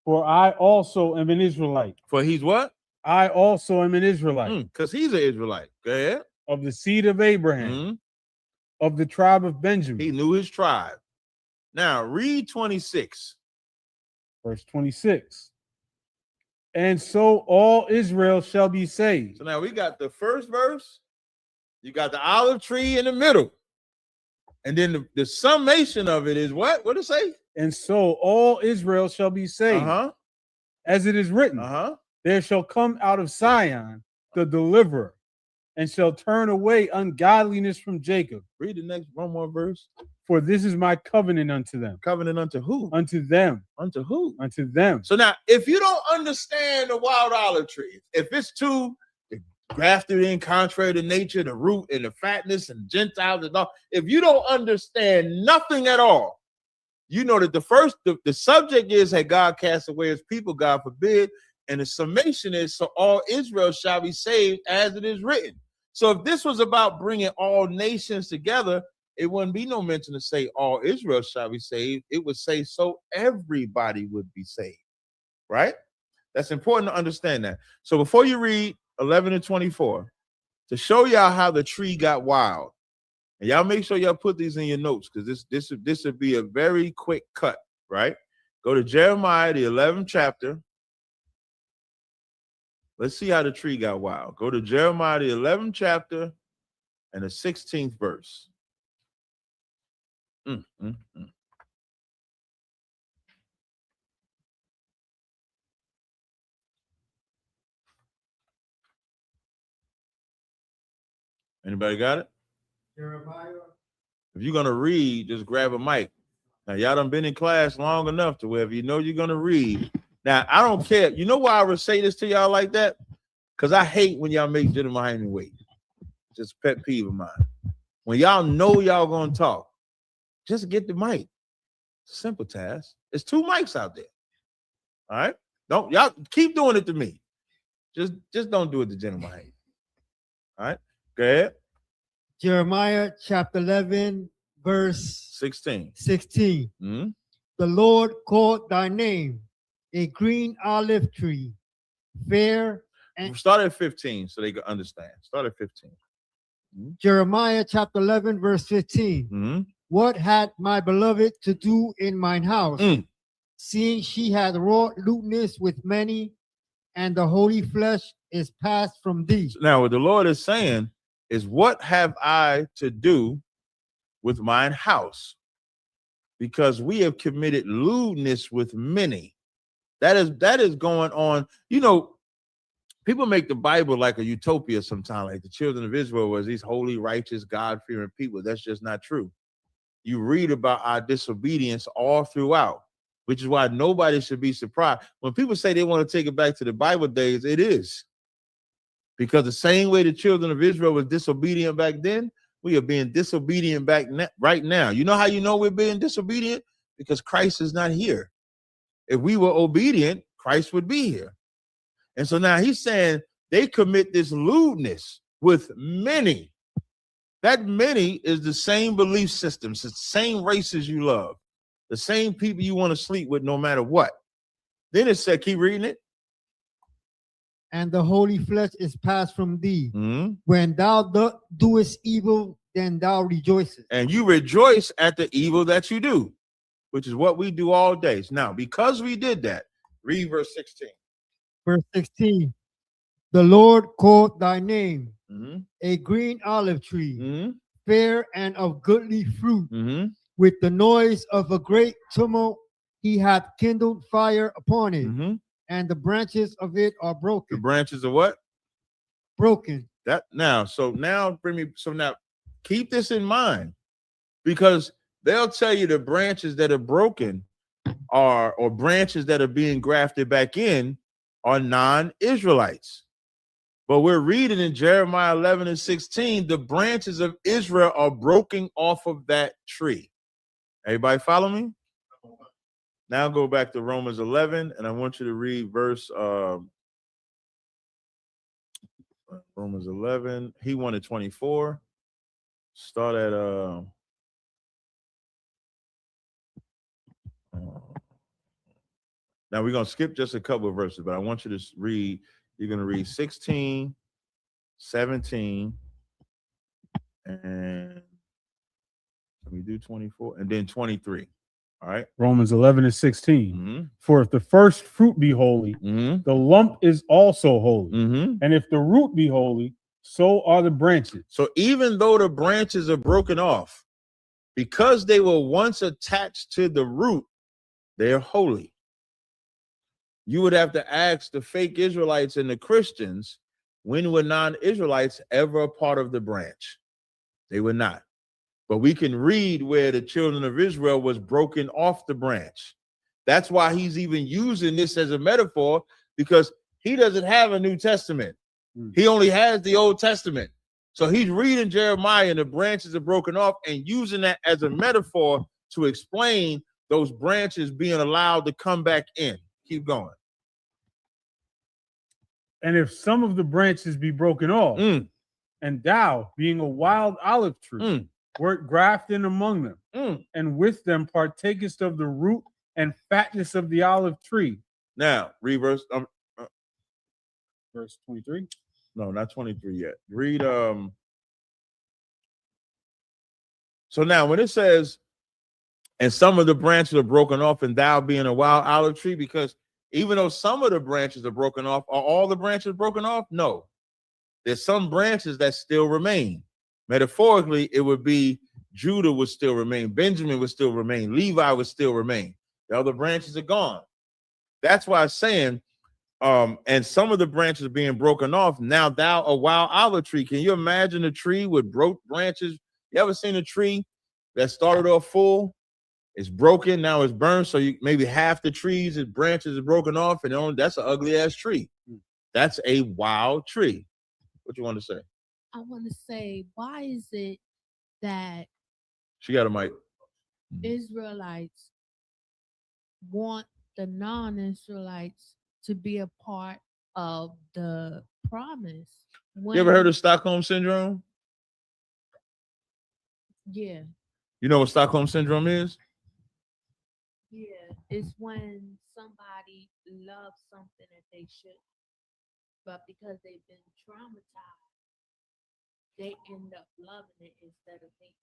For I also am an Israelite.
For he's what?
I also am an Israelite.
Because he's an Israelite. Go ahead.
Of the seed of Abraham. Of the tribe of Benjamin.
He knew his tribe. Now read 26.
Verse 26. And so all Israel shall be saved.
So now we got the first verse. You got the olive tree in the middle. And then the summation of it is what? What does it say?
And so all Israel shall be saved. As it is written, there shall come out of Zion the deliverer, and shall turn away ungodliness from Jacob.
Read the next one more verse.
For this is my covenant unto them.
Covenant unto who?
Unto them.
Unto who?
Unto them.
So now, if you don't understand the wild olive tree, if it's too grafted in contrary to nature, the root and the fatness and Gentiles and all, if you don't understand nothing at all, you know that the subject is, had God cast away his people, God forbid, and the summation is, so all Israel shall be saved as it is written. So if this was about bringing all nations together, it wouldn't be no mention to say all Israel shall be saved. It would say so everybody would be saved, right? That's important to understand that. So before you read 11 and 24, to show y'all how the tree got wild, and y'all make sure y'all put these in your notes, because this would be a very quick cut, right? Go to Jeremiah, the 11th chapter. Let's see how the tree got wild. Go to Jeremiah, the 11th chapter and the 16th verse. Anybody got it?
Jeremiah.
If you're gonna read, just grab a mic. Now y'all done been in class long enough to where if you know you're gonna read. Now I don't care. You know why I would say this to y'all like that? Because I hate when y'all make Jeremiah wait. Just a pet peeve of mine. When y'all know y'all gonna talk, just get the mic. Simple task. There's 2 mics out there. All right. Don't y'all keep doing it to me. Just don't do it to Jeremiah. All right. Go ahead.
Jeremiah chapter 11, verse
16.
The Lord called thy name a green olive tree, fair and
start at 15 so they can understand. Start at 15.
Jeremiah chapter 11, verse 15. What had my beloved to do in mine house, seeing she had wrought lewdness with many, and the holy flesh is passed from thee?
Now, what the Lord is saying is, what have I to do with mine house? Because we have committed lewdness with many. That is going on. You know, people make the Bible like a utopia sometimes, like the children of Israel was these holy, righteous, God-fearing people. That's just not true. You read about our disobedience all throughout, which is why nobody should be surprised. When people say they want to take it back to the Bible days, it is. Because the same way the children of Israel was disobedient back then, we are being disobedient right now. You know how you know we're being disobedient? Because Christ is not here. If we were obedient, Christ would be here. And so now he's saying they commit this lewdness with many. That many is the same belief systems, the same races you love, the same people you want to sleep with no matter what. Then it said, keep reading it.
And the holy flesh is passed from thee.
Mm-hmm.
When thou doest evil, then thou rejoicest.
And you rejoice at the evil that you do, which is what we do all days. Now, because we did that, read verse 16.
Verse 16. The Lord called thy name,
Mm-hmm.
a green olive tree,
Mm-hmm.
fair and of goodly fruit.
Mm-hmm.
With the noise of a great tumult, he hath kindled fire upon it,
Mm-hmm.
and the branches of it are broken.
The branches of what?
Broken.
That now, so now keep this in mind, because they'll tell you the branches that are broken or branches that are being grafted back in are non-Israelites. But we're reading in Jeremiah 11 and 16, the branches of Israel are broken off of that tree. Everybody follow me? Now go back to Romans 11, and I want you to read verse Romans 11. He wanted 24. Start at now we're gonna skip just a couple of verses, but I want you to read. You're gonna read 16, 17, and let me do 24, and then 23. All right.
Romans 11 and 16.
Mm-hmm.
For if the first fruit be holy,
Mm-hmm.
the lump is also holy.
Mm-hmm.
And if the root be holy, so are the branches.
So even though the branches are broken off, because they were once attached to the root, they're holy. You would have to ask the fake Israelites and the Christians, when were non-Israelites ever a part of the branch? They were not. But we can read where the children of Israel was broken off the branch. That's why he's even using this as a metaphor, because he doesn't have a New Testament. He only has the Old Testament. So he's reading Jeremiah and the branches are broken off and using that as a metaphor to explain those branches being allowed to come back in. Keep going.
And if some of the branches be broken off, and thou, being a wild olive tree, wert grafted among them, and with them partakest of the root and fatness of the olive tree.
Now, read verse
verse 23.
No, not 23 yet. Read so now when it says, and some of the branches are broken off, and thou being a wild olive tree, because even though some of the branches are broken off, are all the branches broken off? No. There's some branches that still remain. Metaphorically, it would be Judah would still remain, Benjamin would still remain, Levi would still remain. The other branches are gone. That's why I'm saying, and some of the branches are being broken off. Now thou a wild olive tree. Can you imagine a tree with broke branches? You ever seen a tree that started off full? It's broken, now it's burned, so you maybe half the trees, its branches are broken off, and that's an ugly ass tree. That's a wild tree. What you want to say?
I want to say, why is it that
She got a mic.
Israelites want the non-Israelites to be a part of the promise?
You ever heard of Stockholm Syndrome?
Yeah.
You know what Stockholm Syndrome is?
Yeah, it's when somebody loves something that they shouldn't, but because they've been traumatized, they end up loving it instead of hating.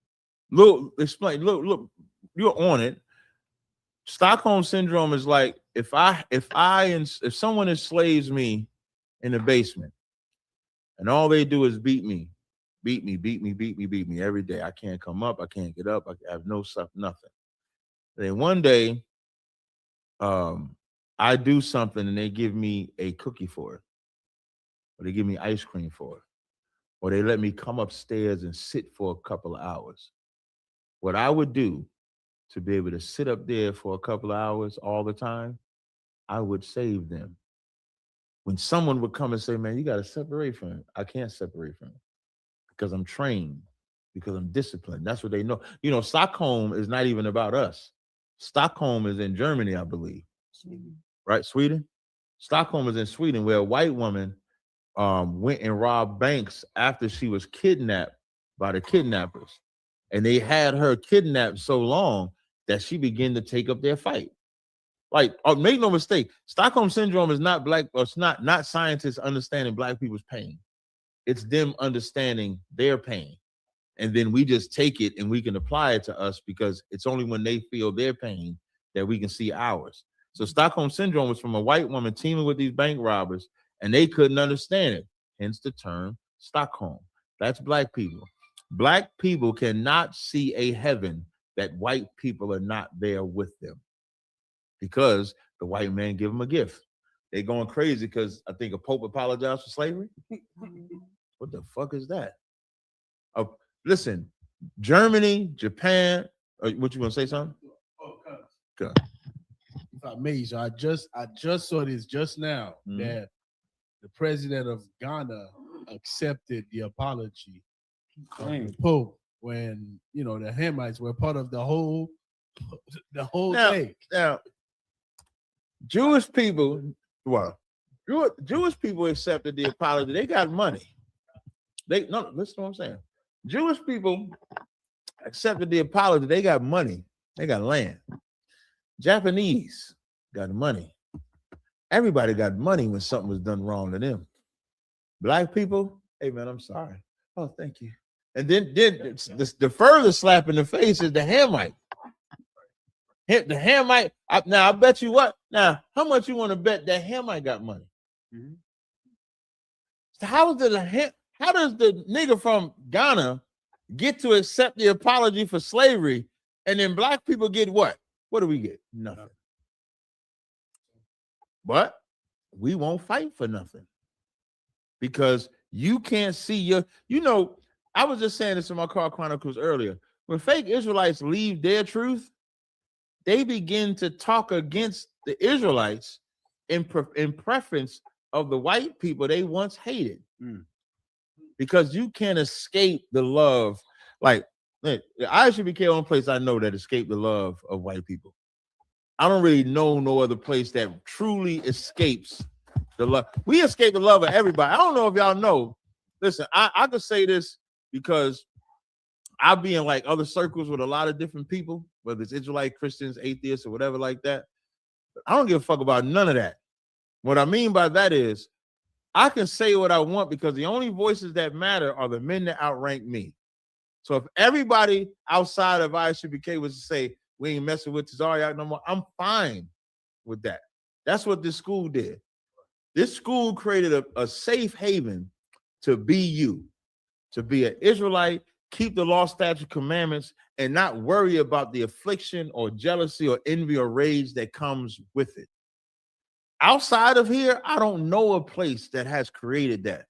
Look, explain. Look, you're on it. Stockholm Syndrome is like if someone enslaves me in the basement, and all they do is beat me every day. I can't come up, I can't get up, I have no stuff, nothing. Then one day, I do something and they give me a cookie for it. or they give me ice cream for it, or they let me come upstairs and sit for a couple of hours. What I would do to be able to sit up there for a couple of hours all the time, I would save them. When someone would come and say, man, you got to separate from it, I can't separate from it because I'm trained, because I'm disciplined. That's what they know. You know, Stockholm is not even about us. Stockholm is in Germany, I believe. Sweden. Right? Sweden? Stockholm is in Sweden, where a white woman went and robbed banks after she was kidnapped by the kidnappers. And they had her kidnapped so long that she began to take up their fight. Like, make no mistake, Stockholm syndrome is not black, or it's not scientists understanding black people's pain. It's them understanding their pain. And then we just take it and we can apply it to us, because it's only when they feel their pain that we can see ours. So Stockholm syndrome was from a white woman teaming with these bank robbers, and they couldn't understand it. Hence the term Stockholm. That's black people. Black people cannot see a heaven that white people are not there with them, because the white man give them a gift. They're going crazy because I think a pope apologized for slavery. What the fuck is that? Listen, Germany, Japan. What you want to say, something? Go.
If I may, so I just saw this just now that the president of Ghana accepted the apology of the Pope when the Hamites were part of the whole thing.
Now, Jewish people, Jewish people accepted the apology. They got money. Listen to what I'm saying. Jewish people accepted the apology. They got money. They got land. Japanese got money. Everybody got money when something was done wrong to them. Black people, hey man, I'm sorry. Oh, thank you. And then the further slap in the face is the Hamite. The Hamite. Now I bet you what. Now, how much you want to bet that Hamite got money? Mm-hmm. So how does the nigga from Ghana get to accept the apology for slavery, and then black people get what? What do we get? Nothing. But we won't fight for nothing, because you can't see I was just saying this in my Car Chronicles earlier. When fake Israelites leave their truth, they begin to talk against the Israelites in preference of the white people they once hated. Because you can't escape the love. Like, I should be the only place I know that escaped the love of white people. I don't really know no other place that truly escapes the love. We escape the love of everybody. I don't know if y'all know. Listen, I could say this because I'll be in like other circles with a lot of different people, whether it's Israelite, Christians, atheists, or whatever like that. But I don't give a fuck about none of that. What I mean by that is I can say what I want, because the only voices that matter are the men that outrank me. So if everybody outside of ISUBK was to say, we ain't messing with Tazariak no more, I'm fine with that. That's what this school did. This school created a safe haven to be you, to be an Israelite, keep the law, statute, commandments, and not worry about the affliction or jealousy or envy or rage that comes with it. Outside of here, I don't know a place that has created that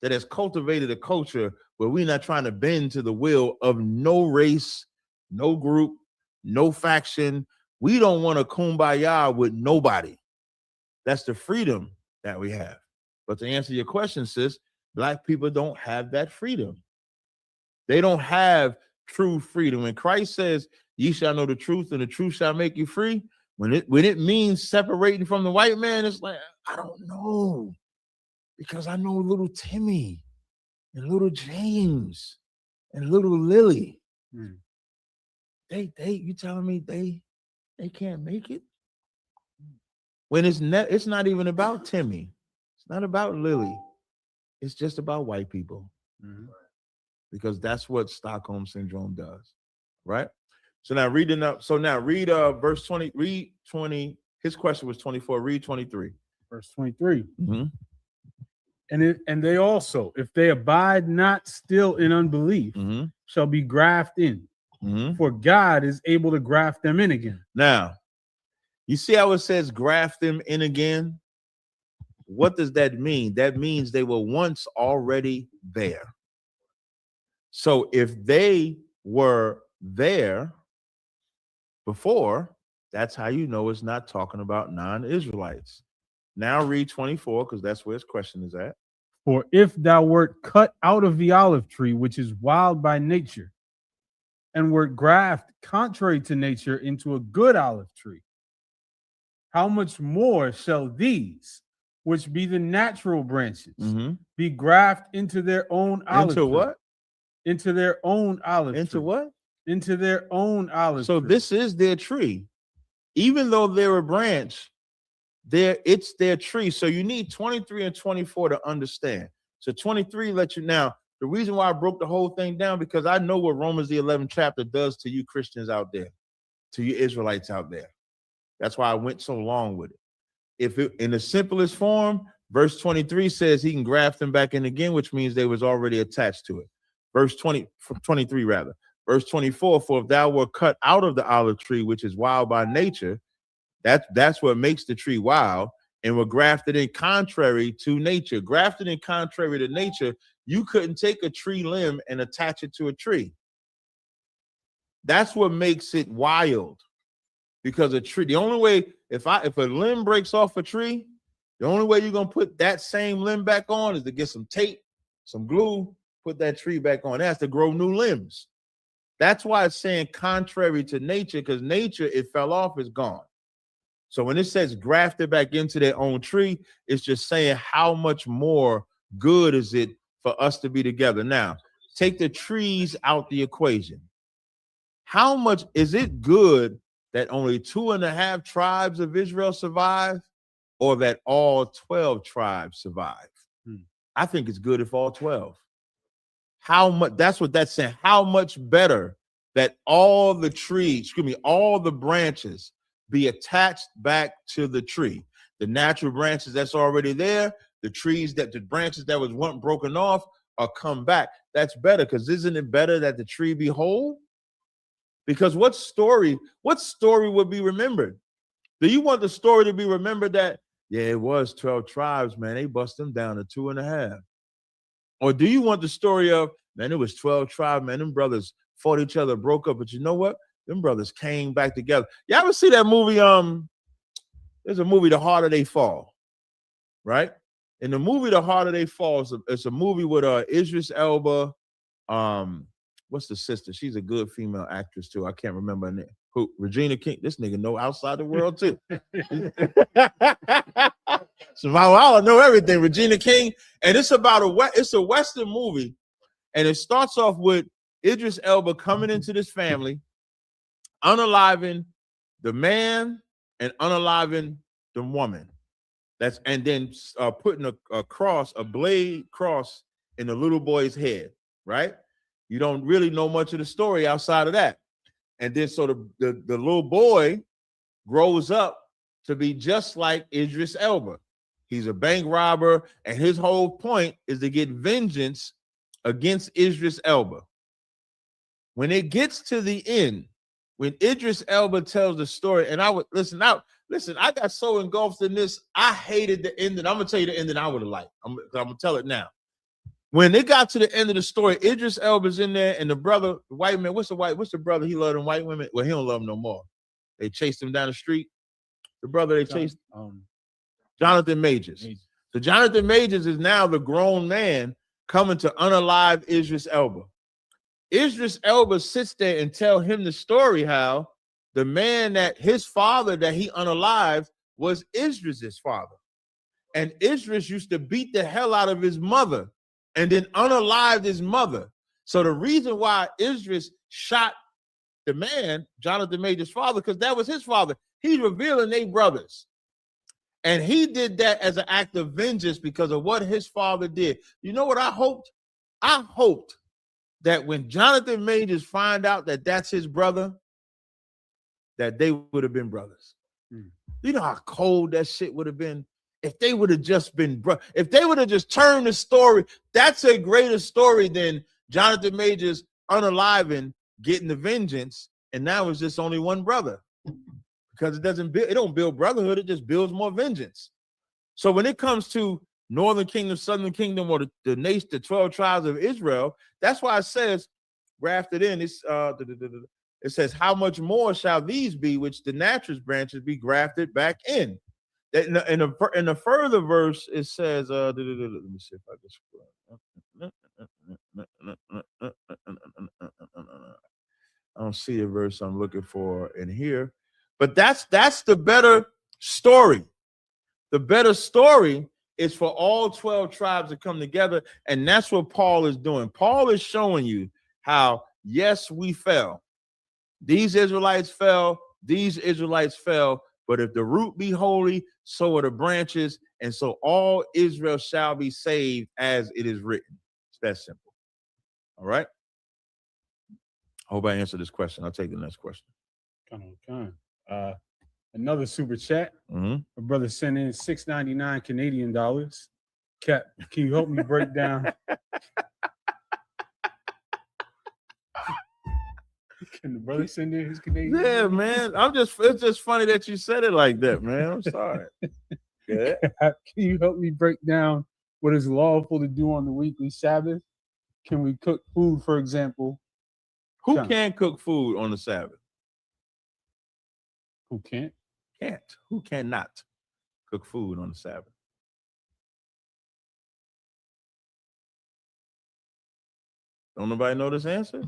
has cultivated a culture where we're not trying to bend to the will of no race, no group, no faction. We don't want to kumbaya with nobody. That's the freedom that we have. But to answer your question, sis, black people don't have that freedom. They don't have true freedom. When Christ says, ye shall know the truth and the truth shall make you free, when it means separating from the white man, it's like, I don't know. Because I know little Timmy and little James and little Lily. You telling me they can't make it? When it's not even about Timmy. It's not about Lily. It's just about white people. Because that's what Stockholm syndrome does. Right? So now read verse 20. Read 20. His question was 24. Read 23.
Verse 23. And they also, if they abide not still in unbelief, shall be grafted in. For God is able to graft them in again.
Now, you see how it says graft them in again? what does that mean? That means they were once already there. So if they were there before, that's how you know it's not talking about non-Israelites. Now read 24, because that's where his question is at.
For if thou wert cut out of the olive tree, which is wild by nature, and wert grafted contrary to nature into a good olive tree, how much more shall these, which be the natural branches, be grafted into their own olive
Into
tree?
what?
Into their own olive
Into
tree.
what?
Into their own olive
So
tree.
this is their tree. Even though they're a branch, it's their tree. So you need 23 and 24 to understand. So 23 let you now. The reason why I broke the whole thing down, because I know what Romans the 11th chapter does to you Christians out there, to you Israelites out there. That's why I went so long with it. If it in the simplest form, verse 23 says he can graft them back in again, which means they was already attached to it. Verse 23 rather. Verse 24, for if thou were cut out of the olive tree, which is wild by nature, that's what makes the tree wild, and were grafted in contrary to nature. Grafted in contrary to nature, you couldn't take a tree limb and attach it to a tree. That's what makes it wild. Because a tree, the only way, if a limb breaks off a tree, the only way you're gonna put that same limb back on is to get some tape, some glue, put that tree back on. It has to grow new limbs. That's why it's saying contrary to nature, because nature, it fell off, is gone. So when it says grafted back into their own tree, it's just saying how much more good is it for us to be together. Now, take the trees out the equation. How much is it good that only 2.5 tribes of Israel survive, or that all 12 tribes survive? I think it's good if all 12. How much? That's what that's saying. How much better that all the trees, all the branches be attached back to the tree. The natural branches that's already there, the branches that was once broken off are come back. That's better, because isn't it better that the tree be whole? Because what story would be remembered? Do you want the story to be remembered that, yeah, it was 12 tribes, man, they bust them down to 2.5? Or do you want the story of, man, it was 12 tribes, man, them brothers fought each other, broke up, but you know what? Them brothers came back together. You ever see that movie? There's a movie, The Harder They Fall, right? In the movie, The Harder They Fall, it's a movie with Idris Elba. What's the sister? She's a good female actress too. I can't remember her name. Who? Regina King. This nigga know outside the world too. So I know everything. Regina King, and it's about it's a Western movie, and it starts off with Idris Elba coming into this family, unaliving the man and unaliving the woman. And then putting a blade cross in the little boy's head, right? You don't really know much of the story outside of that. And then so the little boy grows up to be just like Idris Elba. He's a bank robber, and his whole point is to get vengeance against Idris Elba. When it gets to the end, when Idris Elba tells the story, and I would listen, I got so engulfed in this, I hated the ending. I'm gonna tell you the ending I would have liked. I'm gonna tell it now. When they got to the end of the story, Idris Elba's in there, and the brother, the white man, what's the brother he loved them white women? Well, he don't love them no more. They chased him down the street. The brother they chased, Jonathan Majors. So Jonathan Majors is now the grown man coming to unalive Idris Elba. Idris Elba sits there and tell him the story how the man that his father that he unalived was Idris's father. And Idris used to beat the hell out of his mother and then unalived his mother. So the reason why Idris shot the man, Jonathan Major's father, because that was his father. He's revealing they brothers. And he did that as an act of vengeance because of what his father did. You know what I hoped? I hoped that when Jonathan Majors find out that that's his brother, that they would have been brothers. You know how cold that shit would have been? If they would have just been, if they would have just turned the story, that's a greater story than Jonathan Majors unaliving, getting the vengeance, and now it's just only one brother. Because it don't build brotherhood, it just builds more vengeance. So when it comes to Northern Kingdom, Southern Kingdom, or the nation, the 12 tribes of Israel, that's why it says, grafted in, it says, how much more shall these be, which the natural branches be grafted back in? In the further verse, it says, let me see if I can scroll. I don't see a verse I'm looking for in here, but that's the better story. The better story is for all 12 tribes to come together, and that's what Paul is doing. Paul is showing you how, yes, we fell. These Israelites fell, but if the root be holy, so are the branches, and so all Israel shall be saved, as it is written. It's that simple. All right? I hope I answered this question. I'll take the next question.
Come on. Another super chat.
Mm-hmm.
My brother sent in $6.99 Canadian dollars. Cap, can you help me break down? Can the brother send in his Canadian?
Yeah, man. It's just funny that you said it like that, man. I'm sorry. Yeah.
Can you help me break down what is lawful to do on the weekly Sabbath? Can we cook food, for example?
Who can cook food on the Sabbath?
Who can't?
Can't. Who cannot cook food on the Sabbath? Don't nobody know this answer?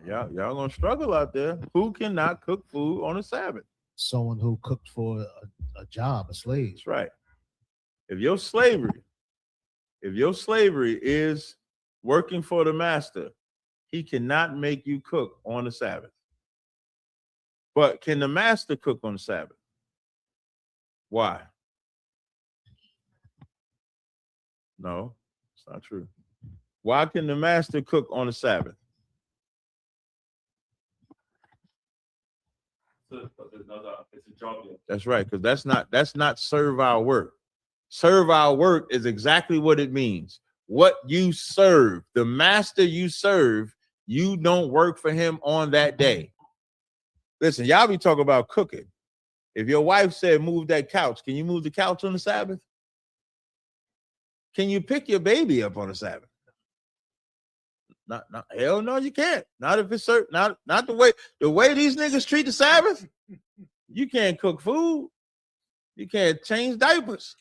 Y'all gonna struggle out there. Who cannot cook food on the Sabbath?
Someone who cooked for a job, a slave.
That's right. If your slavery is working for the master, he cannot make you cook on the Sabbath. But can the master cook on the Sabbath? Why? No, it's not true. Why can the master cook on the Sabbath?
It's a job.
That's right, because that's not servile work. Servile work is exactly what it means. What you serve, the master you serve, you don't work for him on that day. Listen, y'all be talking about cooking. If your wife said move that couch, can you move the couch on the Sabbath? Can you pick your baby up on the Sabbath? Not hell no, you can't. Not if it's certain, not the way these niggas treat the Sabbath. You can't cook food. You can't change diapers.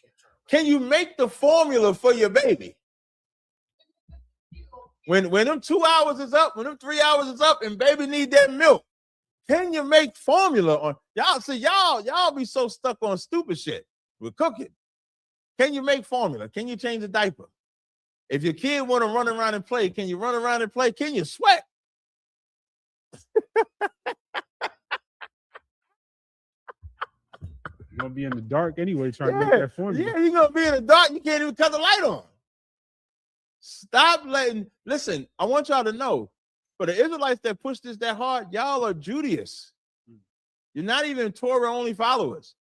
Can you make the formula for your baby? When them 2 hours is up, when them 3 hours is up, and baby need that milk, can you make formula on y'all? See, y'all be so stuck on stupid shit with cooking. Can you make formula? Can you change the diaper? If your kid want to run around and play, can you run around and play? Can you sweat?
You're gonna be in the dark anyway, trying to make that formula.
Yeah, you're gonna be in the dark. You can't even cut the light on. Stop listen, I want y'all to know, for the Israelites that push this that hard, y'all are Judaists. You're not even Torah only followers.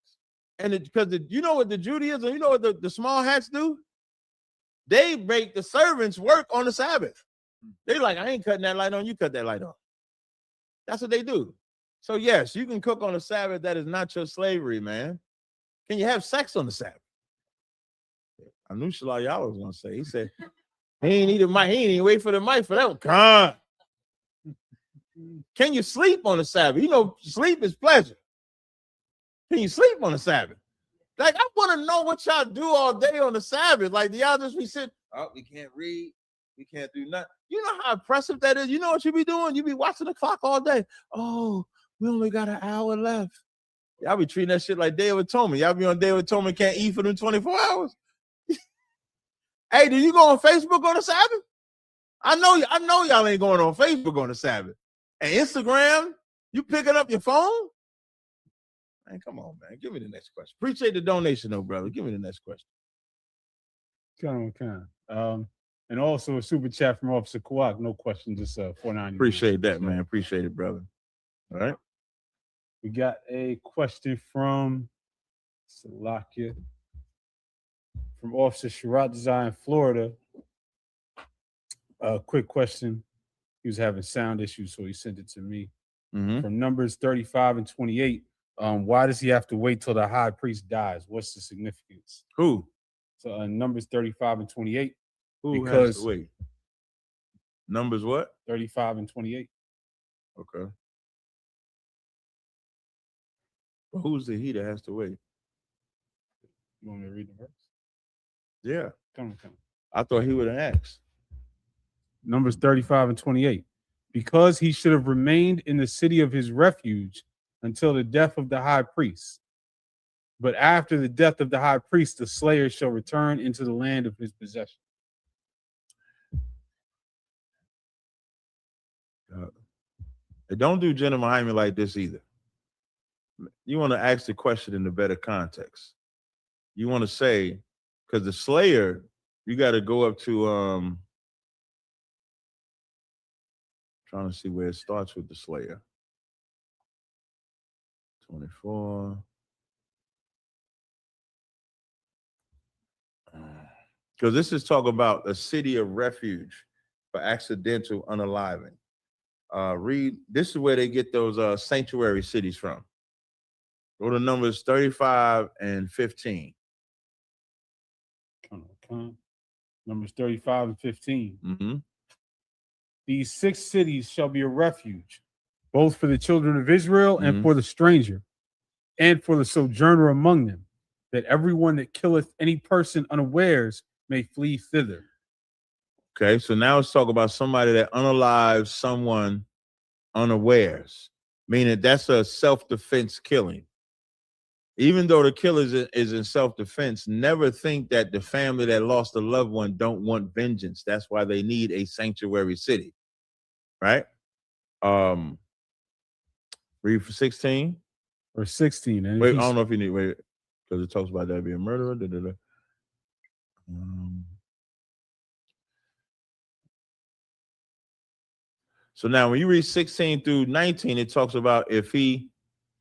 And because you know what the Judaism, you know what the small hats do? They make the servants work on the Sabbath. They like, I ain't cutting that light on, you cut that light on. That's what they do. So yes, you can cook on the Sabbath. That is not your slavery, man. Can you have sex on the Sabbath? I knew Shalal Yahweh was gonna say. He said, he ain't even wait for the mic for that one. Come on. Can you sleep on the Sabbath? You know, sleep is pleasure. Can you sleep on the Sabbath? Like, I want to know what y'all do all day on the Sabbath. Like, do y'all just be sitting, oh, we can't read, we can't do nothing. You know how oppressive that is? You know what you be doing? You be watching the clock all day. Oh, we only got an hour left. Y'all be treating that shit like Day of Atonement. Y'all be on Day of Atonement, can't eat for them 24 hours. Hey, do you go on Facebook on the Sabbath? I know y'all ain't going on Facebook on the Sabbath. And Instagram, you picking up your phone? Man, come on, man. Give me the next question. Appreciate the donation, though, brother. Give me the next question.
Kind. And also a super chat from Officer Kawak. No question, just $4.90.
Appreciate that, man. Appreciate it, brother. All right.
We got a question from Salakia, from Officer Shirazai in Florida. A quick question. He was having sound issues, so he sent it to me.
Mm-hmm.
From Numbers 35 and 28. Why does he have to wait till the high priest dies? What's the significance?
Who?
So Numbers 35 and 28.
Who has
Because
to wait? Numbers what?
35 and 28.
Okay. But who's the he that has to wait?
You want me to read the verse?
Yeah.
Come.
I thought he would have asked.
Numbers 35 and 28. Because he should have remained in the city of his refuge until the death of the high priest. But after the death of the high priest, the slayer shall return into the land of his possession.
Don't do Jenna Mahimi like this either. You want to ask the question in a better context. You want to say, because the slayer, you got to go up to trying to see where it starts with the slayer. 24. Because this is talking about a city of refuge for accidental unaliving. Read, this is where they get those sanctuary cities from. Go to Numbers 35 and 15.
Come. Numbers 35 and 15.
Mm-hmm.
These 6 cities shall be a refuge, both for the children of Israel and for the stranger, and for the sojourner among them, that everyone that killeth any person unawares may flee thither.
Okay, so now let's talk about somebody that unalives someone unawares, meaning that's a self-defense killing. Even though the killer is in self-defense, never think that the family that lost a loved one don't want vengeance. That's why they need a sanctuary city, right? Read for 16.
Or 16. And
wait, I don't know if you need, wait, because it talks about that being a murderer. So now when you read 16 through 19, it talks about if he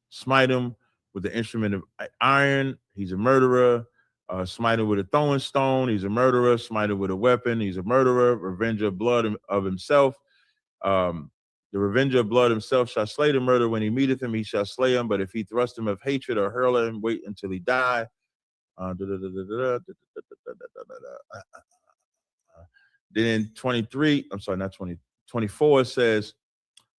smite him with the instrument of iron, he's a murderer. Smite him with a throwing stone, he's a murderer. Smite him with a weapon, he's a murderer. Revenger of blood of himself. The revenger of blood himself shall slay the murderer. When he meeteth him, he shall slay him. But if he thrust him of hatred or hurl him, wait until he die. Then in 23, I'm sorry, not 20, 24, it says,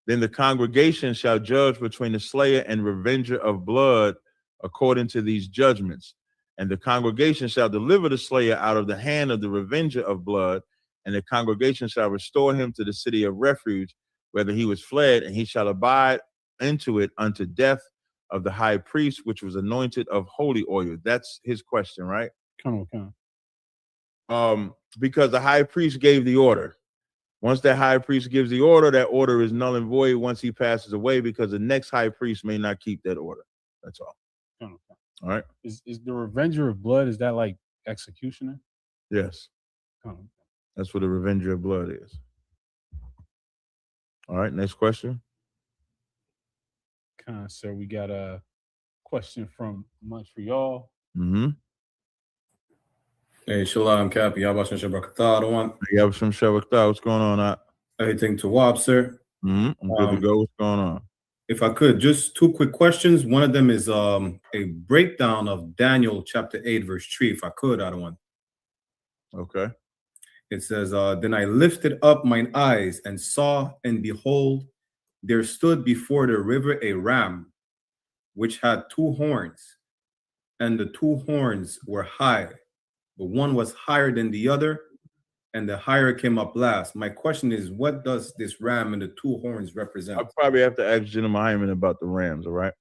then the congregation shall judge between the slayer and revenger of blood according to these judgments. And the congregation shall deliver the slayer out of the hand of the revenger of blood, and the congregation shall restore him to the city of refuge, whether he was fled, and he shall abide into it unto death of the high priest, which was anointed of holy oil. That's his question, right?
Come
on. Because the high priest gave the order. Once that high priest gives the order, that order is null and void once he passes away, because the next high priest may not keep that order. That's all. All right.
Is the revenger of blood, is that like executioner?
Yes. That's what the revenger of blood is. All right. Next question.
So we got a question from Montreal.
Mm-hmm.
Hey, Shalom, Cappy. How about some Shabbat? One.
Yeah, some Shabbat. What's going on?
Everything to Wab, sir.
Mm-hmm. I'm good to go. What's going on?
If I could, just 2 quick questions. One of them is a breakdown of Daniel chapter 8, verse 3. If I could, I don't want.
Okay.
It says, then I lifted up mine eyes and saw, and behold, there stood before the river a ram, which had 2 horns, and the 2 horns were high, but one was higher than the other, and the higher came up last. My question is, what does this ram and the 2 horns represent?
I'll probably have to ask Jenna Hyman about the rams, all right?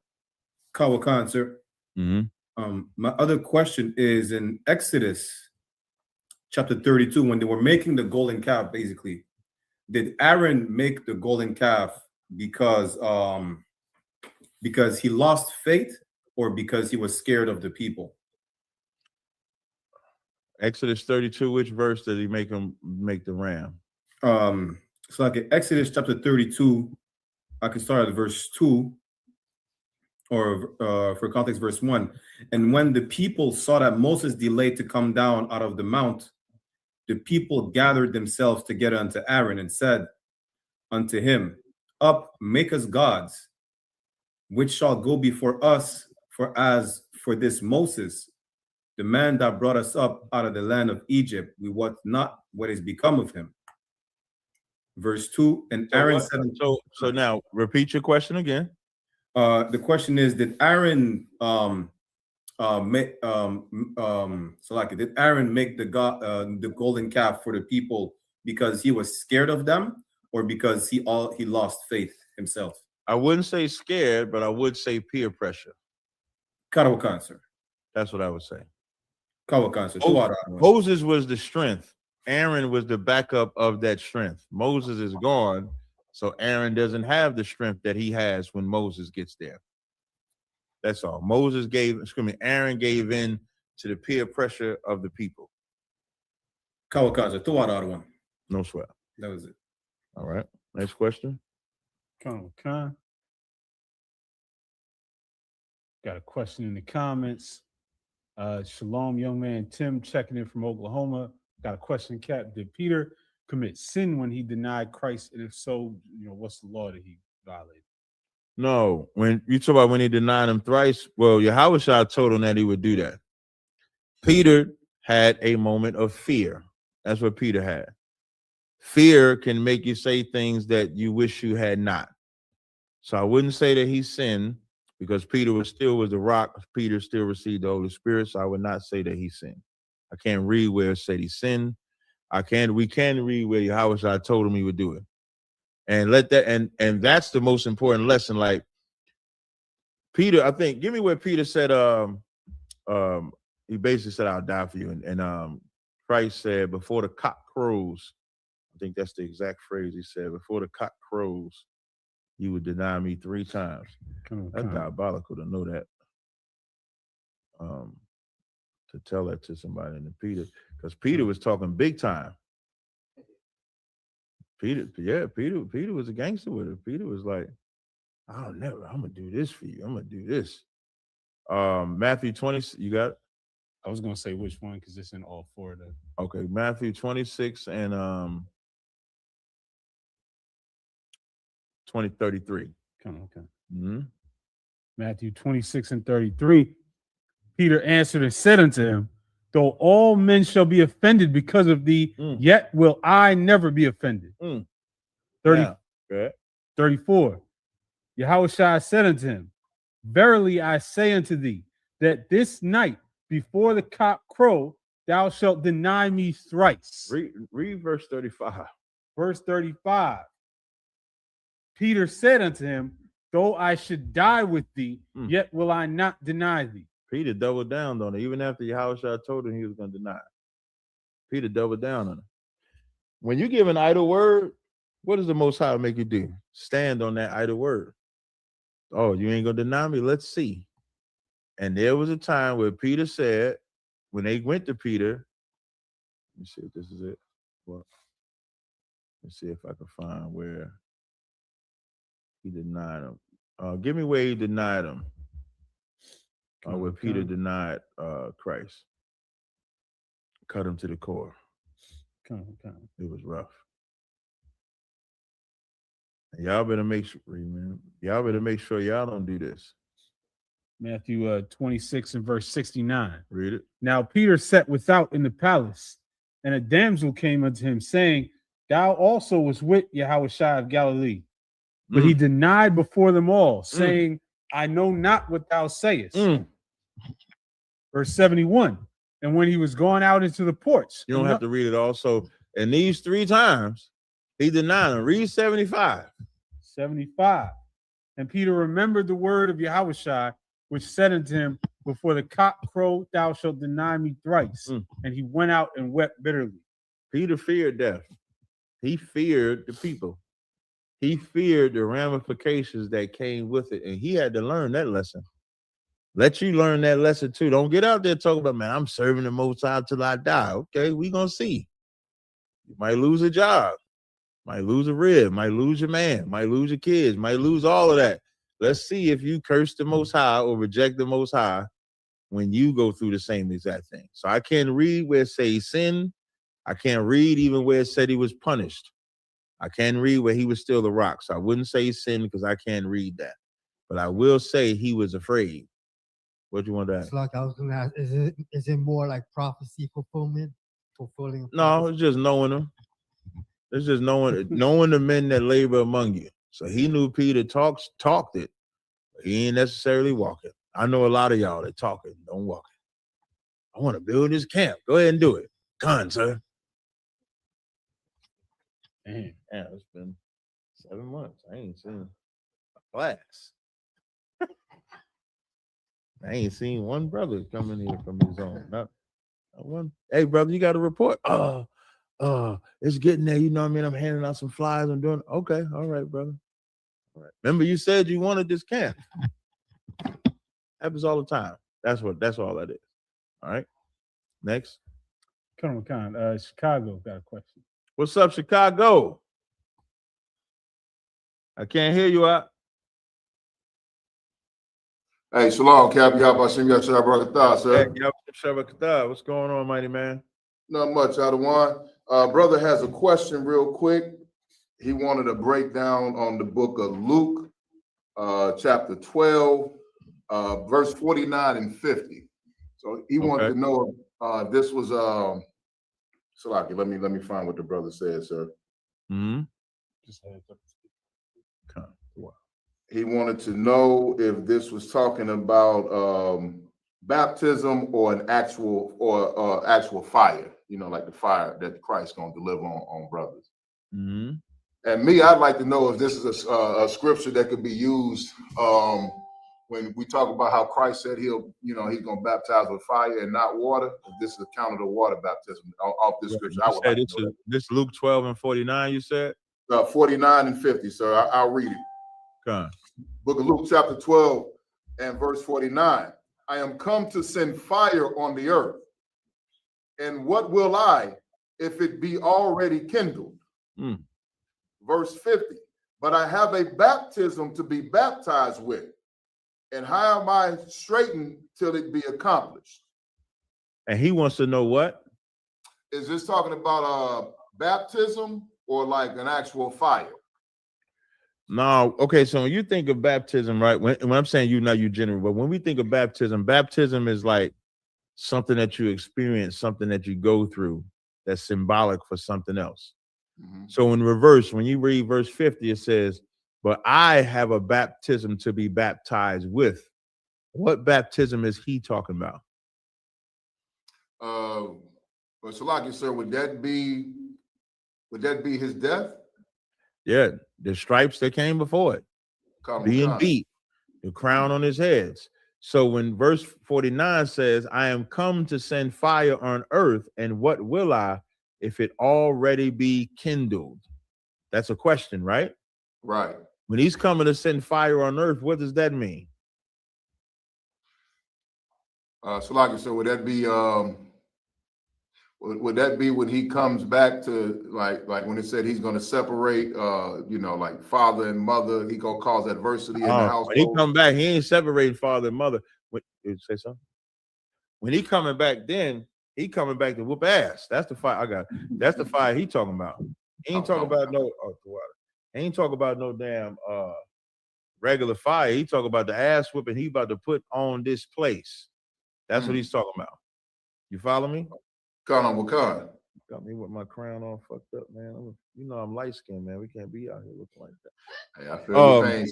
Kawakan, sir.
Mm-hmm.
My other question is in Exodus chapter 32, when they were making the golden calf, basically, did Aaron make the golden calf because he lost faith, or because he was scared of the people?
Exodus 32, which verse did he make him make the ram?
So like in Exodus chapter 32, I can start at verse 2, or for context, verse 1. And when the people saw that Moses delayed to come down out of the mount, the people gathered themselves together unto Aaron and said unto him, up, make us gods, which shall go before us, for as for this Moses, the man that brought us up out of the land of Egypt, we wot not what is become of him. Verse 2, and Aaron said,
so now repeat your question again.
The question is, did Aaron did Aaron make the golden calf for the people because he was scared of them, or because he lost faith himself?
I wouldn't say scared, but I would say peer pressure.
Karawakan, sir.
That's what I would say.
Karawakan, sir.
Moses was the strength. Aaron was the backup of that strength. Moses is gone, so Aaron doesn't have the strength that he has when Moses gets there. That's all. Aaron gave in to the peer pressure of the people.
Karawakan, sir. One.
No sweat.
That was it.
All right. Next question.
Karawakan. Got a question in the comments. Shalom, young man Tim checking in from Oklahoma. Got a question, Cap. Did Peter commit sin when he denied Christ? And if so, what's the law that he violated?
No. When you talk about when he denied him thrice, well, Yahushua told him that he would do that. Peter had a moment of fear. That's what Peter had. Fear can make you say things that you wish you had not. So I wouldn't say that he sinned, because Peter was the rock. Peter still received the Holy Spirit, so I would not say that he sinned. I can't read where it said he sinned. We can read where Yahushua told him he would do it. And and that's the most important lesson. Like Peter, I think, give me where Peter said, he basically said, I'll die for you. And Christ said, before the cock crows, I think that's the exact phrase he said, before the cock crows, you would deny me 3 times. That's diabolical to know that. To tell that to somebody in Peter, because Peter was talking big time. Peter was a gangster with it. Peter was like, I'm gonna do this for you. I'm gonna do this. Matthew 20, you got it?
I was gonna say which one, because it's in all 4 of them.
Okay, Matthew 26 and 33.
Okay.
Mm-hmm.
Matthew 26 and 33. Peter answered and said unto him, though all men shall be offended because of thee, yet will I never be offended. 34. Yahushua said unto him, verily I say unto thee, that this night before the cock crow, thou shalt deny me thrice.
Read verse 35.
Verse 35. Peter said unto him, though I should die with thee, yet will I not deny thee.
Peter doubled down on it, even after Yahushua told him he was going to deny it. Peter doubled down on it. When you give an idle word, what does the Most High make you do? Stand on that idle word. Oh, you ain't going to deny me? Let's see. And there was a time where Peter said, when they went to Peter, let me see if this is it. Well, let's see if I can find where he denied him. Give me where he denied him. Where Peter denied Christ. Cut him to the core. It was rough. And y'all better make sure, man. Y'all better make sure y'all don't do this.
Matthew 26 and verse 69.
Read it.
Now Peter sat without in the palace, and a damsel came unto him, saying, thou also was with Yahushua of Galilee. But he denied before them all, saying, I know not what thou sayest. Verse 71. And when he was gone out into the porch.
You don't have to read it all. So, and these 3 times, he denied him. Read 75.
75. And Peter remembered the word of Yahushua, which said unto him, before the cock crow, thou shalt deny me thrice. And he went out and wept bitterly.
Peter feared death. He feared the people. He feared the ramifications that came with it. And he had to learn that lesson. Let you learn that lesson too. Don't get out there talking about, man, I'm serving the Most High till I die. Okay, we gonna see. You might lose a job, might lose a rib, might lose your man, might lose your kids, might lose all of that. Let's see if you curse the Most High or reject the Most High when you go through the same exact thing. So I can't read where it says he sinned. I can't read even where it said he was punished. I can't read where he was still the rock. So I wouldn't say he sinned because I can't read that. But I will say he was afraid. What you want to ask?
It's like I was gonna ask, is it more like prophecy fulfilling?
No, it's just knowing them. It's just knowing the men that labor among you. So he knew Peter talked it. But he ain't necessarily walking. I know a lot of y'all that talk it, don't walk it. I want to build this camp. Go ahead and do it. Come on, sir. Damn, it's been 7 months. I ain't seen a class. I ain't seen one brother come in here from his own. Not one. Hey, brother, you got a report? It's getting there. You know what I mean? I'm handing out some flyers. I'm doing okay. All right, brother. All right. Remember, you said you wanted this camp. Happens all the time. That's all that is. All right. Next.
Come on, Chicago got a question.
What's up, Chicago? I can't hear you out.
Hey, shalom, Cap. Yabashim Yashar Barakatah, sir.
Hey, Yabashim Barakatah. What's going on, mighty man?
Not much, Adawan. Brother has a question real quick. He wanted a breakdown on the book of Luke, chapter 12, verse 49 and 50. So he wanted to know if this was Salaki. Let me find what the brother said, sir.
Just
He wanted to know if this was talking about baptism or an actual fire, like the fire that Christ gonna deliver on brothers. And me, I'd like to know if this is a scripture that could be used when we talk about how Christ said he's gonna baptize with fire and not water. If this is account of the water baptism off this scripture. I would like to know
this Luke 12 and 49, you said?
49 and 50, sir. I'll read it.
Okay.
Book of Luke, chapter 12 and verse 49. I am come to send fire on the earth. And what will I if it be already kindled? Verse 50. But I have a baptism to be baptized with. And how am I straitened till it be accomplished?
And he wants to know what?
Is this talking about baptism or like an actual fire?
No, okay. So when you think of baptism, right? When I'm saying you, not you general, but when we think of baptism is like something that you experience, something that you go through that's symbolic for something else. So in reverse, when you read verse 50, it says, but I have a baptism to be baptized with. What baptism is he talking about?
Well, Salaki, sir, would that be his death?
Yeah, the stripes that came before it, being beat, the crown on his heads. So when verse 49 says, I am come to send fire on earth, and what will I if it already be kindled? That's a question, right?
Right.
When he's coming to send fire on earth, what does that mean?
Salaki, so would that be when he comes back to like when it said he's going to separate like father and mother, he gonna cause adversity in the household?
When he come back, he ain't separating father and mother. Did you say something? When he coming back, then he coming back to whoop ass. That's the fire. That's the fire he talking about. He ain't talking about no he ain't talking about no damn regular fire. He talking about the ass whooping he about to put on this place. That's what he's talking about. You follow me?
Wakan.
Got me with my crown all fucked up, man. I'm light skinned, man. We can't be out here looking like that.
Hey, I feel your pain,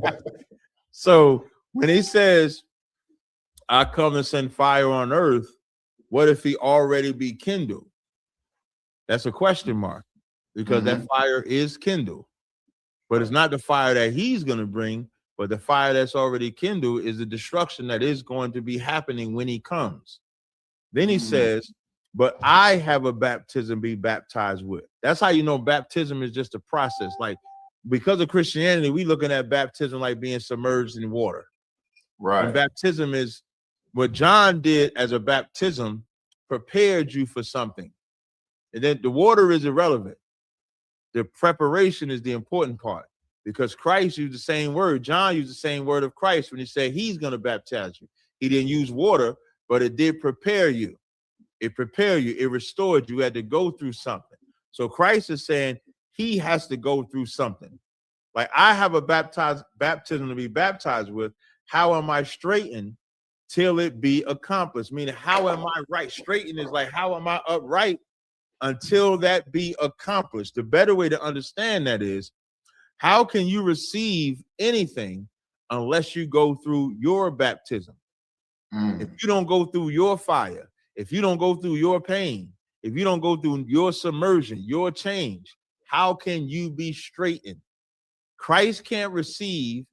sir.
So when he says, I come to send fire on earth, what if he already be kindled? That's a question mark, because that fire is kindled. But it's not the fire that he's going to bring. But the fire that's already kindled is the destruction that is going to be happening when he comes. Then he says, but I have a baptism be baptized with. That's how you know baptism is just a process. Like, because of Christianity, we looking at baptism like being submerged in water.
Right.
And baptism is what John did as a baptism, prepared you for something. And then the water is irrelevant. The preparation is the important part. Because Christ used the same word. John used the same word of Christ when he said he's going to baptize you. He didn't use water, but it did prepare you. It prepared you. It restored you. You had to go through something. So Christ is saying he has to go through something. Like I have a baptism to be baptized with. How am I straightened till it be accomplished? Meaning, how am I right? Straightened is like, how am I upright until that be accomplished? The better way to understand that is, how can you receive anything unless you go through your baptism? If you don't go through your fire, if you don't go through your pain, if you don't go through your submersion, your change, how can you be straightened? Christ can't receive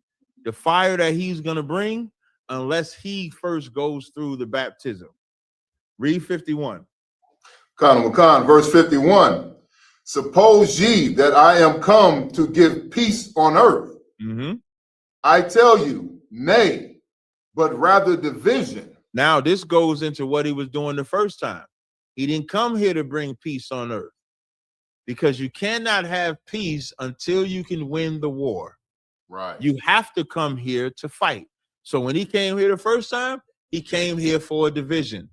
the fire that he's going to bring unless he first goes through the baptism. Read 51.
Khan, verse 51. Suppose ye that I am come to give peace on earth. I tell you, nay, but rather division.
Now, this goes into what he was doing the first time. He didn't come here to bring peace on earth, because you cannot have peace until you can win the war.
Right.
You have to come here to fight. So when he came here the first time, he came here for a division.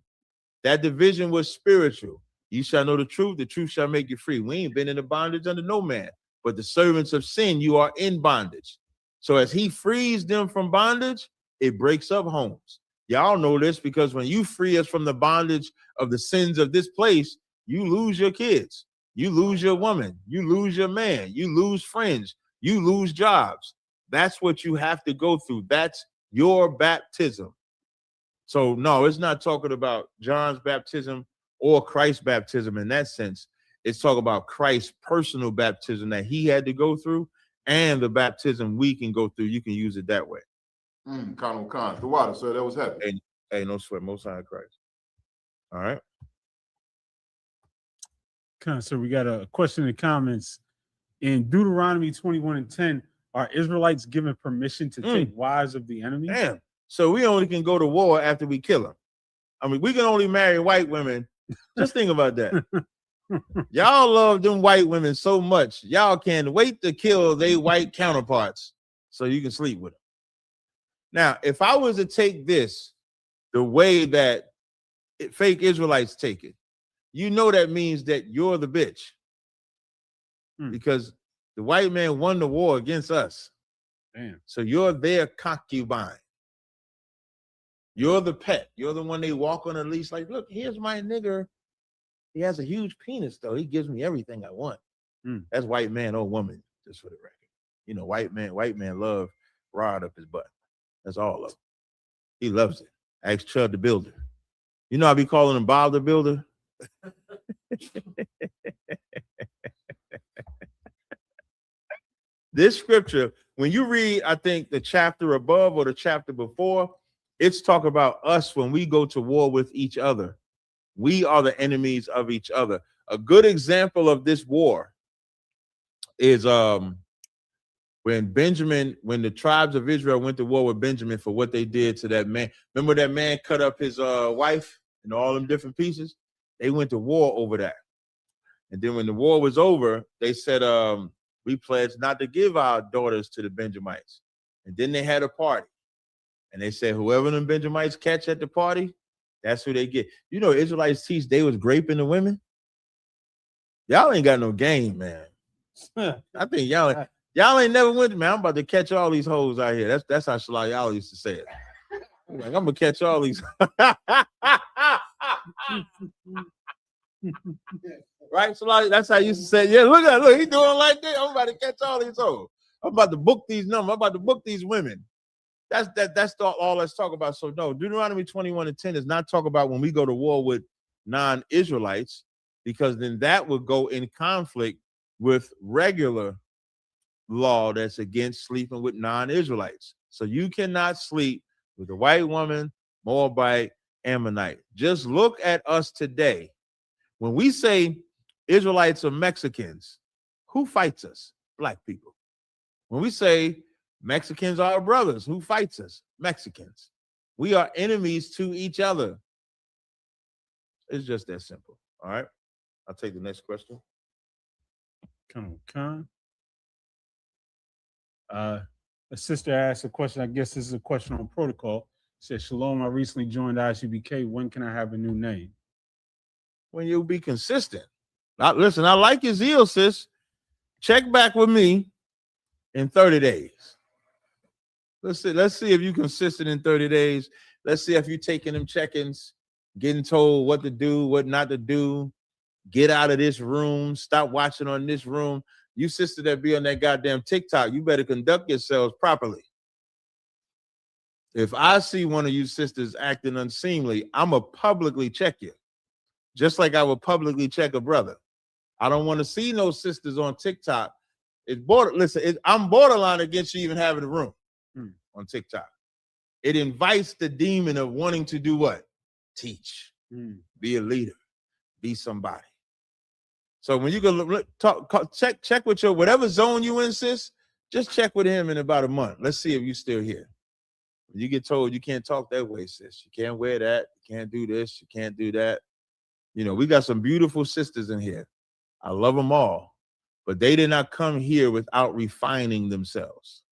That division was spiritual. You shall know the truth shall make you free. We ain't been in the bondage under no man, but the servants of sin, you are in bondage. So as he frees them from bondage, it breaks up homes. Y'all know this because when you free us from the bondage of the sins of this place, you lose your kids, you lose your woman, you lose your man, you lose friends, you lose jobs. That's what you have to go through. That's your baptism. So no, it's not talking about John's baptism or Christ's baptism in that sense. It's talking about Christ's personal baptism that he had to go through, and the baptism we can go through. You can use it that way.
Khan. The water, sir, that was heavy.
Hey, no sweat, Most High Christ. All right.
So we got a question in the comments. In Deuteronomy 21:10, are Israelites given permission to take wives of the enemy?
Damn. So we only can go to war after we kill them. I mean, we can only marry white women. Just think about that. Y'all love them white women so much. Y'all can't wait to kill their white counterparts so you can sleep with them. Now, if I was to take this the way that fake Israelites take it, you know that means that you're the bitch. Because the white man won the war against us.
Damn.
So you're their concubine. You're the pet. You're the one they walk on a leash like, look, here's my nigger. He has a huge penis, though. He gives me everything I want. That's white man or woman, just for the record. You know, white man love rod up his butt. That's all of it. He loves it. Ask Chud the Builder. You know I be calling him Bob the Builder? This scripture, when you read, I think the chapter above or the chapter before, it's talk about us when we go to war with each other. We are the enemies of each other. A good example of this war is when the tribes of Israel went to war with Benjamin for what they did to that man. Remember that man cut up his wife in all them different pieces? They went to war over that. And then when the war was over, they said, we pledged not to give our daughters to the Benjamites. And then they had a party. And they said, whoever them Benjamites catch at the party, that's who they get. You know, Israelites teach they was graping the women. Y'all ain't got no game, man. I think y'all ain't never went, man. I'm about to catch all these hoes out here. That's how Shalayala used to say it. Like, I'm gonna catch all these. Right? So that's how I used to say, yeah, look, he doing like that. I'm about to catch all these hoes. I'm about to book these numbers. I'm about to book these women. That's all let's talk about. So no, Deuteronomy 21:10 is not talk about when we go to war with non-Israelites, because then that would go in conflict with regular law that's against sleeping with non-Israelites. So you cannot sleep with a white woman, Moabite, Ammonite. Just look at us today. When we say Israelites are Mexicans, who fights us? Black people. When we say Mexicans are our brothers, who fights us? Mexicans. We are enemies to each other. It's just that simple. All right. I'll take the next question.
A sister asked a question. I guess this is a question on protocol. Said, Shalom, I recently joined ICBK. When can I have a new name?
When you'll be consistent. Now, listen, I like your zeal, sis. Check back with me in 30 days. Let's see if you're consistent in 30 days. Let's see if you're taking them check-ins, getting told what to do, what not to do. Get out of this room. Stop watching on this room. You sister that be on that goddamn TikTok, you better conduct yourselves properly. If I see one of you sisters acting unseemly, I'ma publicly check you. Just like I would publicly check a brother. I don't want to see no sisters on TikTok. I'm borderline against you even having a room on TikTok. It invites the demon of wanting to do what? Teach. Be a leader. Be somebody. So when you go check with your whatever zone you in, sis, just check with him in about a month. Let's see if you're still here. When you get told you can't talk that way, sis. You can't wear that. You can't do this. You can't do that. You know, we got some beautiful sisters in here. I love them all, but they did not come here without refining themselves.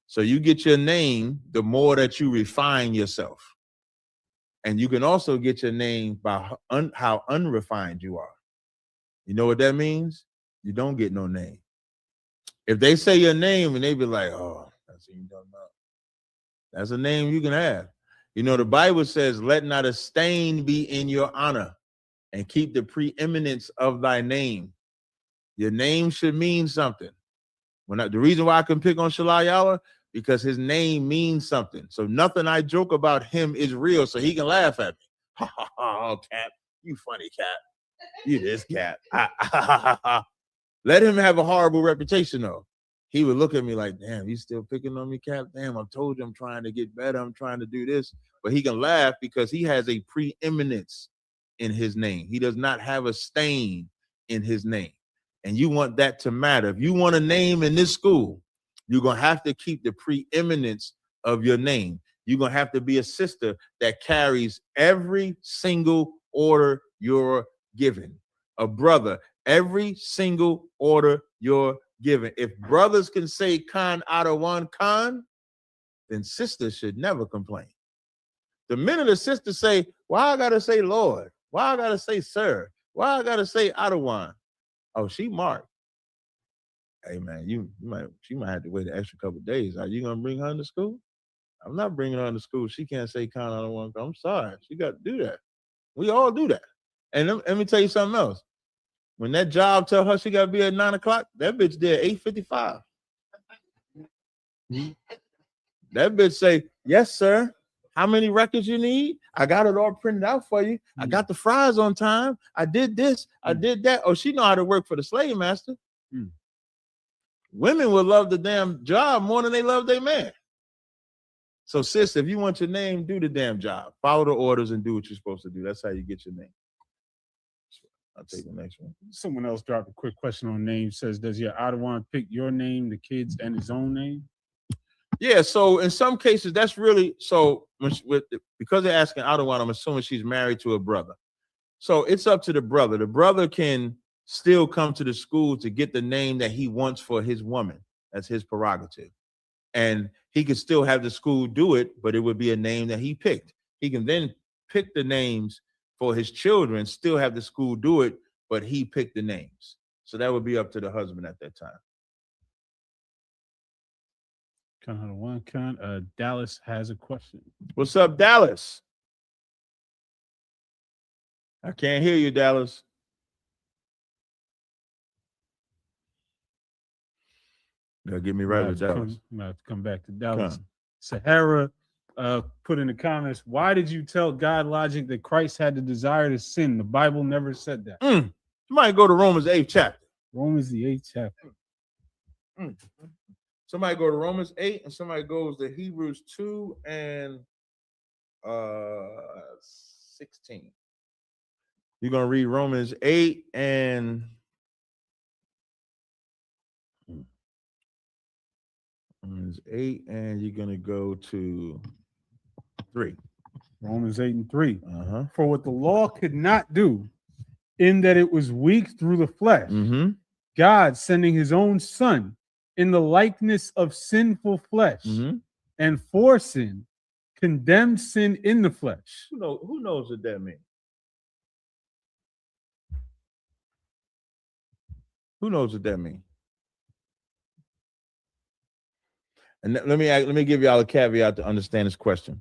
So you get your name, the more that you refine yourself. And you can also get your name by how unrefined you are. You know what that means? You don't get no name. If they say your name and they be like, oh, that's what you don't know. That's a name you can have. You know, the Bible says, let not a stain be in your honor and keep the preeminence of thy name. Your name should mean something. The reason why I can pick on Shalayala, because his name means something. So nothing I joke about him is real, so he can laugh at me. Ha ha ha, oh, Cap, you funny Cap. You this Cap. Let him have a horrible reputation, though. He would look at me like, damn, you still picking on me, Cap? Damn, I told you I'm trying to get better. I'm trying to do this. But he can laugh because he has a preeminence in his name. He does not have a stain in his name. And you want that to matter. If you want a name in this school, you're going to have to keep the preeminence of your name. You're going to have to be a sister that carries every single order you're given. A brother, every single order you're given. If brothers can say Khan out of one Khan, then sisters should never complain. The minute a sister say, why I got to say Lord? Why I got to say sir? Why I got to say Adawan? Oh, she marked. Hey man, she might have to wait an extra couple of days. Are you gonna bring her into school? I'm not bringing her into school. She can't say Khan out of one. I'm sorry. She got to do that. We all do that. And let me tell you something else. When that job tell her she got to be at 9 o'clock, that bitch there at 8:55. That bitch say, yes, sir. How many records you need? I got it all printed out for you. I got the fries on time. I did this. I did that. Oh, she know how to work for the slave master. Women will love the damn job more than they love their man. So, sis, if you want your name, do the damn job. Follow the orders and do what you're supposed to do. That's how you get your name. I'll take the next one.
Someone else dropped a quick question on name. Says, does your Adawan pick your name, the kids, and his own name?
Yeah, so in some cases, that's really so. Because they're asking Adawan, I'm assuming she's married to a brother. So it's up to the brother. The brother can still come to the school to get the name that he wants for his woman. That's his prerogative. And he could still have the school do it, but it would be a name that he picked. He can then pick the names for his children, still have the school do it, but he picked the names. So that would be up to the husband at that time.
Dallas has a question.
What's up, Dallas? I can't hear you, Dallas. They'll get me right with Dallas.
I'm about to come back to Dallas. Sahara put in the comments, why did you tell God Logic that Christ had the desire to sin? The Bible never said that.
Somebody go to Romans 8th chapter.
Romans the 8th chapter.
Somebody go to Romans 8 and somebody goes to Hebrews 2 and 16. You're going to read Romans 8 and Romans 8 and you're going to go to 3.
Romans 8 and 3. For what the law could not do, in that it was weak through the flesh, God sending his own son in the likeness of sinful flesh, and for sin, condemned sin in the flesh.
Who knows what that means? Who knows what that means? And let me give y'all a caveat to understand this question.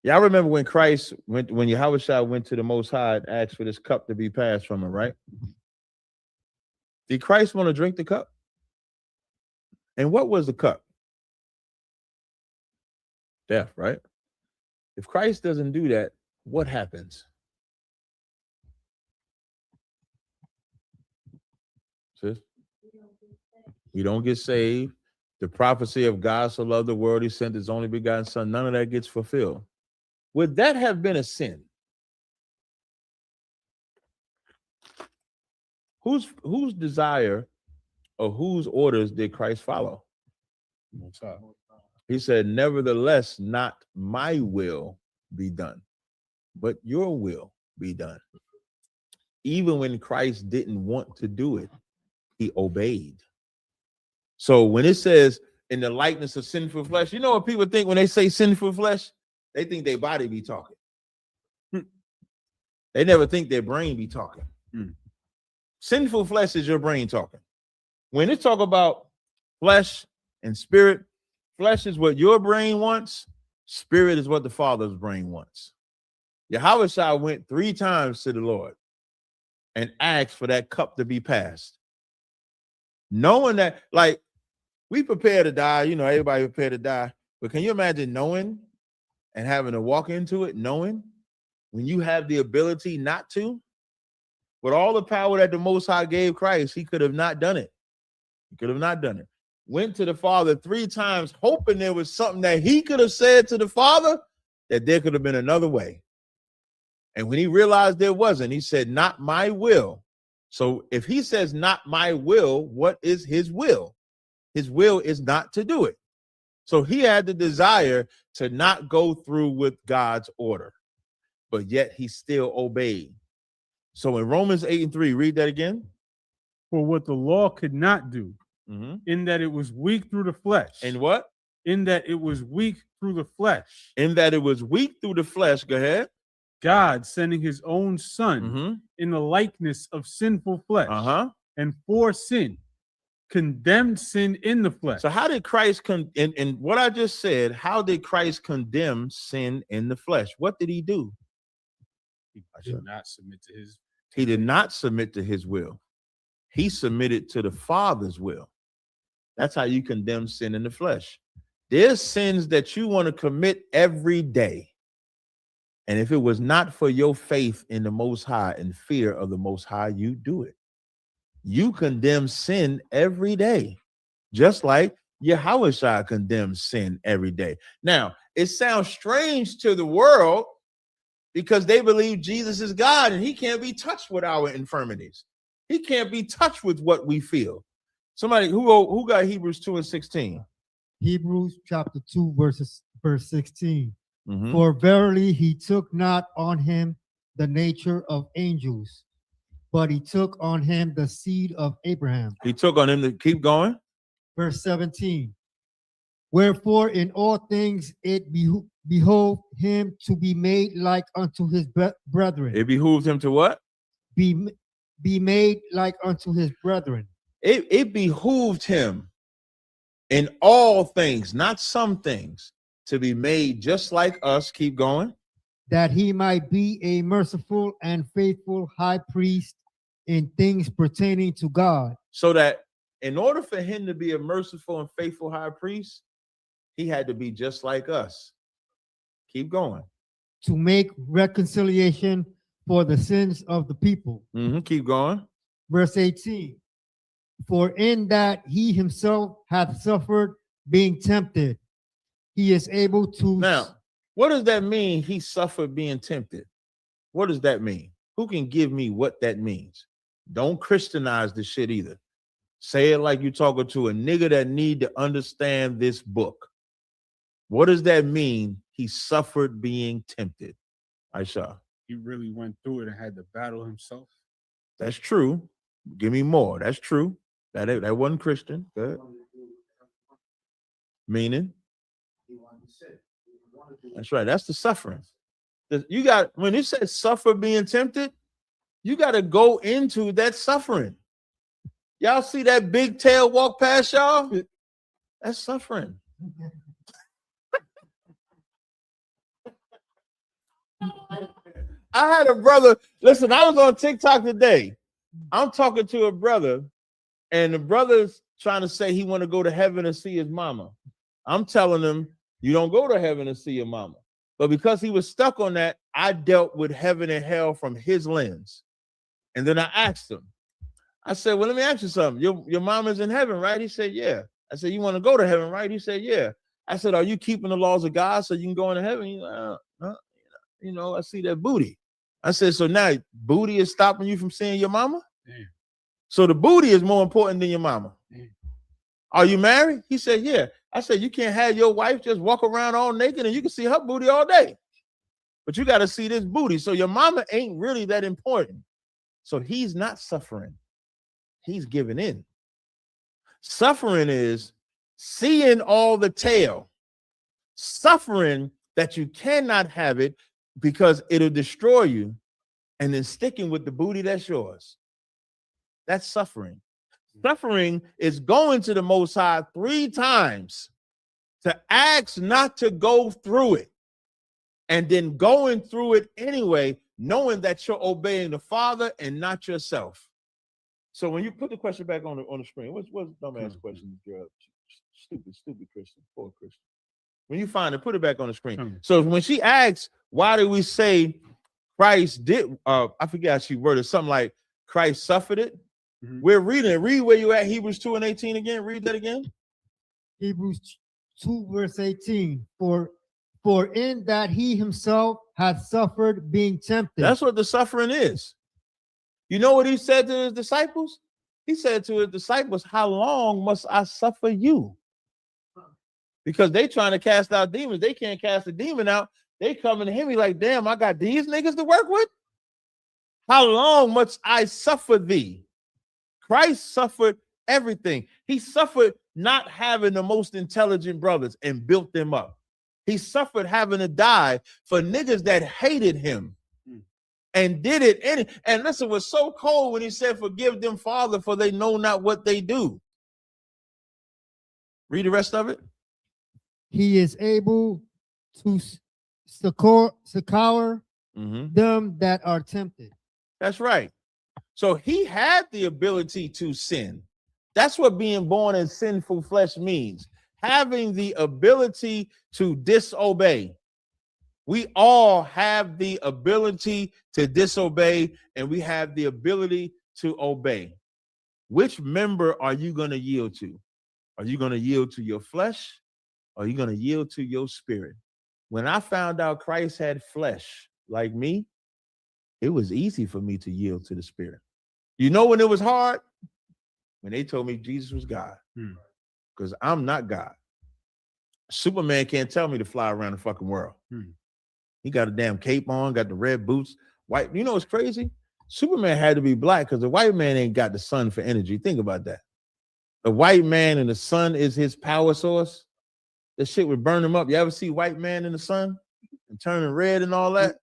Y'all remember when Christ when Yahushua went to the Most High and asked for this cup to be passed from him, right? Did Christ want to drink the cup? And what was the cup? Death, right? If Christ doesn't do that, what happens? Sis? We don't get saved. The prophecy of God so loved the world, he sent his only begotten son. None of that gets fulfilled. Would that have been a sin? Whose desire or whose orders did Christ follow? He said, nevertheless, not my will be done, but your will be done. Even when Christ didn't want to do it, he obeyed. So when it says in the likeness of sinful flesh, you know what people think when they say sinful flesh? They think their body be talking. They never think their brain be talking. Sinful flesh is your brain talking. When it talk about flesh and spirit, flesh is what your brain wants. Spirit is what the Father's brain wants. Yahushua went 3 times to the Lord and asked for that cup to be passed. Knowing that, like, we prepare to die, you know, everybody prepare to die. But can you imagine knowing and having to walk into it, knowing when you have the ability not to? With all the power that the Most High gave Christ, he could have not done it. He could have not done it. Went to the Father 3 times, hoping there was something that he could have said to the Father, that there could have been another way. And when he realized there wasn't, he said, not my will. So if he says not my will, what is his will? His will is not to do it. So he had the desire to not go through with God's order, but yet he still obeyed. So in Romans 8:3, read that again.
For what the law could not do, in that it was weak through the flesh.
And what?
In that it was weak through the flesh.
In that it was weak through the flesh. Go ahead.
God sending his own son in the likeness of sinful flesh, and for sin, condemned sin in the flesh.
So how did Christ in what I just said, how did Christ condemn sin in the flesh? What did he do?
He did not submit to his.
He did not submit to his will. He submitted to the Father's will. That's how you condemn sin in the flesh. There's sins that you want to commit every day. And if it was not for your faith in the Most High and fear of the Most High, you do it. You condemn sin every day, just like Yahushua condemns sin every day. Now, it sounds strange to the world because they believe Jesus is God and he can't be touched with our infirmities. He can't be touched with what we feel. Somebody who got Hebrews 2:16?
Hebrews chapter 2, verse 16. For verily he took not on him the nature of angels, but he took on him the seed of Abraham.
He took on him to keep going.
Verse 17. Wherefore in all things it behoved him to be made like unto his brethren.
It behooved him to what?
Be made like unto his brethren.
It behooved him in all things, not some things, to be made just like us. Keep going.
That he might be a merciful and faithful high priest in things pertaining to God.
So that in order for him to be a merciful and faithful high priest, he had to be just like us. Keep going.
To make reconciliation for the sins of the people.
Keep going.
Verse 18. For in that he himself hath suffered being tempted, he is able to.
Now, what does that mean? He suffered being tempted. What does that mean? Who can give me what that means? Don't Christianize the shit either. Say it like you're talking to a nigga that need to understand this book. What does that mean? He suffered being tempted. Aisha.
He really went through it and had to battle himself.
That's true. Give me more. That's true. That wasn't Christian. Good. Meaning? That's right. That's the suffering. You got, when it says suffer being tempted, you got to go into that suffering. Y'all see that big tail walk past y'all? That's suffering. I had a brother. Listen, I was on TikTok today. I'm talking to a brother, and the brother's trying to say he want to go to heaven and see his mama. I'm telling him, you don't go to heaven and see your mama. But because he was stuck on that, I dealt with heaven and hell from his lens. And then I asked him, I said, well, let me ask you something. Your mama's in heaven, right? He said, yeah. I said, you want to go to heaven, right? He said, yeah. I said, are you keeping the laws of God so you can go into heaven? He's like, I see that booty. I said, so now booty is stopping you from seeing your mama? Damn. So the booty is more important than your mama. Damn. Are you married? He said, yeah. I said, you can't have your wife just walk around all naked and you can see her booty all day. But you got to see this booty. So your mama ain't really that important. So he's not suffering. He's giving in. Suffering is seeing all the tail. Suffering that you cannot have it because it'll destroy you, and then sticking with the booty that's yours. That's suffering. Suffering is going to the Most High 3 times to ask not to go through it, and then going through it anyway, knowing that you're obeying the Father and not yourself. So when you put the question back on the screen, what's the dumbass question? Stupid Christian, poor Christian. When you find it, put it back on the screen. So when she asks, why do we say Christ did, I forget how she worded, something like Christ suffered it. Mm-hmm. We're reading it. Read where you at, Hebrews 2:18 again. Read that again.
Hebrews 2 verse 18. For in that he himself had suffered being tempted.
That's what the suffering is. You know what he said to his disciples? He said to his disciples, how long must I suffer you? Because they trying to cast out demons. They can't cast a demon out. They coming to him. He's like, damn, I got these niggas to work with. How long must I suffer thee? Christ suffered everything. He suffered not having the most intelligent brothers and built them up. He suffered having to die for niggas that hated him and did it. And listen, it was so cold when he said, forgive them, Father, for they know not what they do. Read the rest of it.
He is able to succor them that are tempted.
That's right. So he had the ability to sin. That's what being born in sinful flesh means. Having the ability to disobey. We all have the ability to disobey, and we have the ability to obey. Which member are you going to yield to? Are you going to yield to your flesh? Or are you going to yield to your spirit? When I found out Christ had flesh like me, it was easy for me to yield to the spirit. You know when it was hard? When they told me Jesus was God. Because I'm not God. Superman can't tell me to fly around the fucking world. He got a damn cape on, got the red boots. White. You know what's crazy? Superman had to be black because the white man ain't got the sun for energy. Think about that. The white man and the sun is his power source. This shit would burn him up. You ever see white man in the sun and turning red and all that?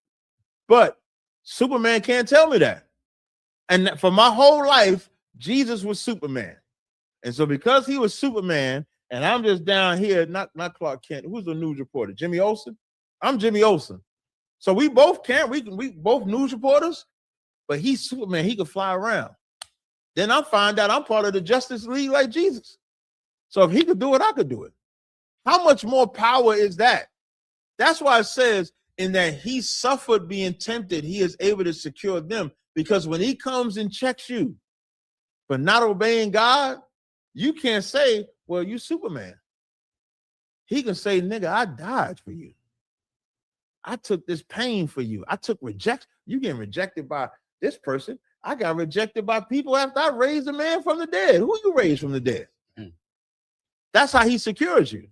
But Superman can't tell me that. And for my whole life, Jesus was Superman. And so because he was Superman, and I'm just down here, not Clark Kent. Who's the news reporter? Jimmy Olsen? I'm Jimmy Olsen. So we both can't, we both news reporters, but he's Superman. He can fly around. Then I find out I'm part of the Justice League like Jesus. So if he could do it, I could do it. How much more power is that? That's why it says in that he suffered being tempted, he is able to secure them. Because when he comes and checks you for not obeying God, you can't say, well, you Superman. He can say, nigga, I died for you. I took this pain for you. I took rejection. You getting rejected by this person. I got rejected by people after I raised a man from the dead. Who you raised from the dead? That's how he secures you.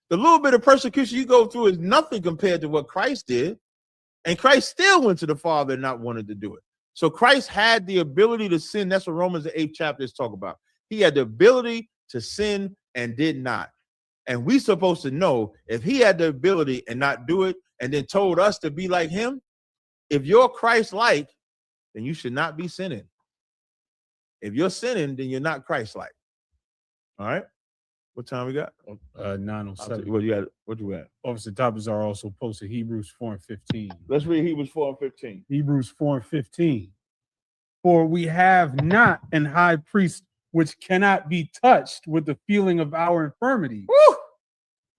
The little bit of persecution you go through is nothing compared to what Christ did. And Christ still went to the Father and not wanted to do it. So Christ had the ability to sin. That's what Romans the 8th chapter is talking about. He had the ability to sin and did not. And we supposed to know if he had the ability and not do it and then told us to be like him, if you're Christ-like, then you should not be sinning. If you're sinning, then you're not Christ-like. All right? What time we got?
9:07.
What you got? What you got?
Officer Tabazar also posted Hebrews 4:15.
Let's read Hebrews 4:15.
Hebrews 4:15. For we have not an high priest which cannot be touched with the feeling of our infirmities,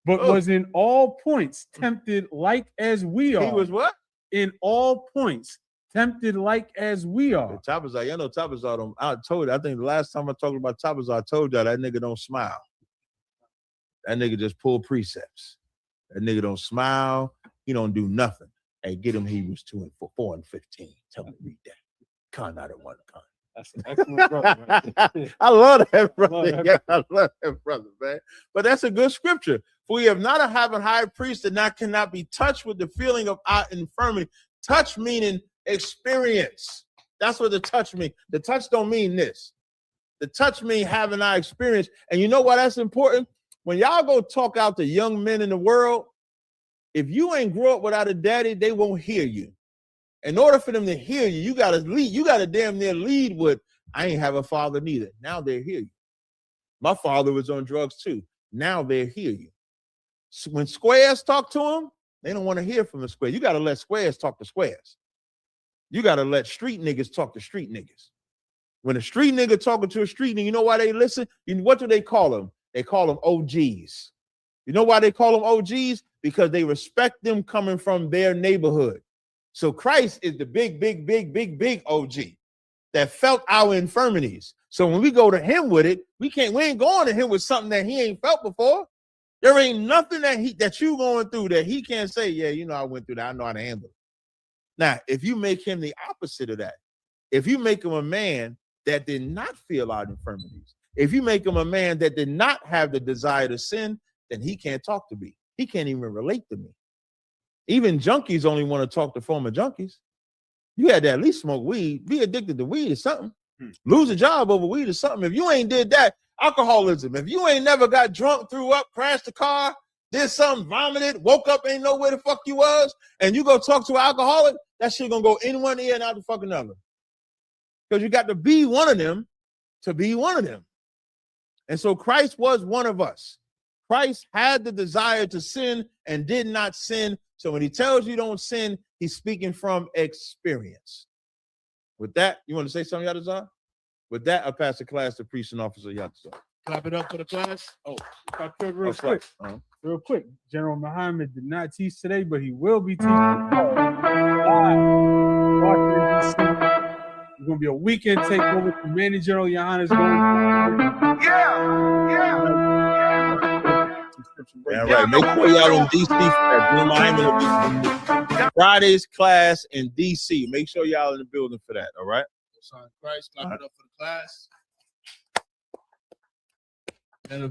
but was in all points tempted like as we are.
He was what?
In all points tempted like as we are.
Tabazar, you know Tabazar. I told you. I think the last time I talked about Tabazar, I told y'all that nigga don't smile. That nigga just pull precepts. That nigga don't smile. He don't do nothing. Hey, get him Hebrews 4:15. Tell me to read that. Con out of one con.
That's an excellent brother, man.
I love that brother. Yeah, I love that brother, man. But that's a good scripture. For we have not a having high priest that cannot be touched with the feeling of our infirmity. Touch meaning experience. That's what the touch means. The touch don't mean this. The touch mean having our experience. And you know why that's important? When y'all go talk out to young men in the world, if you ain't grew up without a daddy, they won't hear you. In order for them to hear you, you gotta lead. You gotta damn near lead with, I ain't have a father neither. Now they hear you. My father was on drugs too. Now they hear you. So when squares talk to them, they don't want to hear from the square. You gotta let squares talk to squares. You gotta let street niggas talk to street niggas. When a street nigga talking to a street nigga, you know why they listen? What do they call them? They call them OGs. You know why they call them OGs? Because they respect them coming from their neighborhood. So Christ is the big OG that felt our infirmities. So when we go to him with it, we ain't going to him with something that he ain't felt before. There ain't nothing that you going through that he can't say, yeah, you know, I went through that. I know how to handle it. Now, if you make him the opposite of that, if you make him a man that did not feel our infirmities, if you make him a man that did not have the desire to sin, then he can't talk to me. He can't even relate to me. Even junkies only want to talk to former junkies. You had to at least smoke weed. Be addicted to weed is something. Lose a job over weed is something. If you ain't did that, alcoholism. If you ain't never got drunk, threw up, crashed the car, did something, vomited, woke up, ain't know where the fuck you was, and you go talk to an alcoholic, that shit gonna go in one ear and out the fucking other. Because you got to be one of them to be one of them. And so Christ was one of us. Christ had the desire to sin and did not sin. So when he tells you don't sin, he's speaking from experience. With that, you want to say something, Yadazar? With that, I'll pass the class to priest and officer Yadazar.
Clap it up for the class.
Oh, if I could real quick. Real quick. General Muhammad did not teach today, but he will be teaching It's going to be a weekend takeover. Commanding General Yohanan going.
Yeah, right. Make sure y'all in DC for that. Friday's class in DC. Make sure y'all in the building for that. All right.
Christ, clap it up for the class. And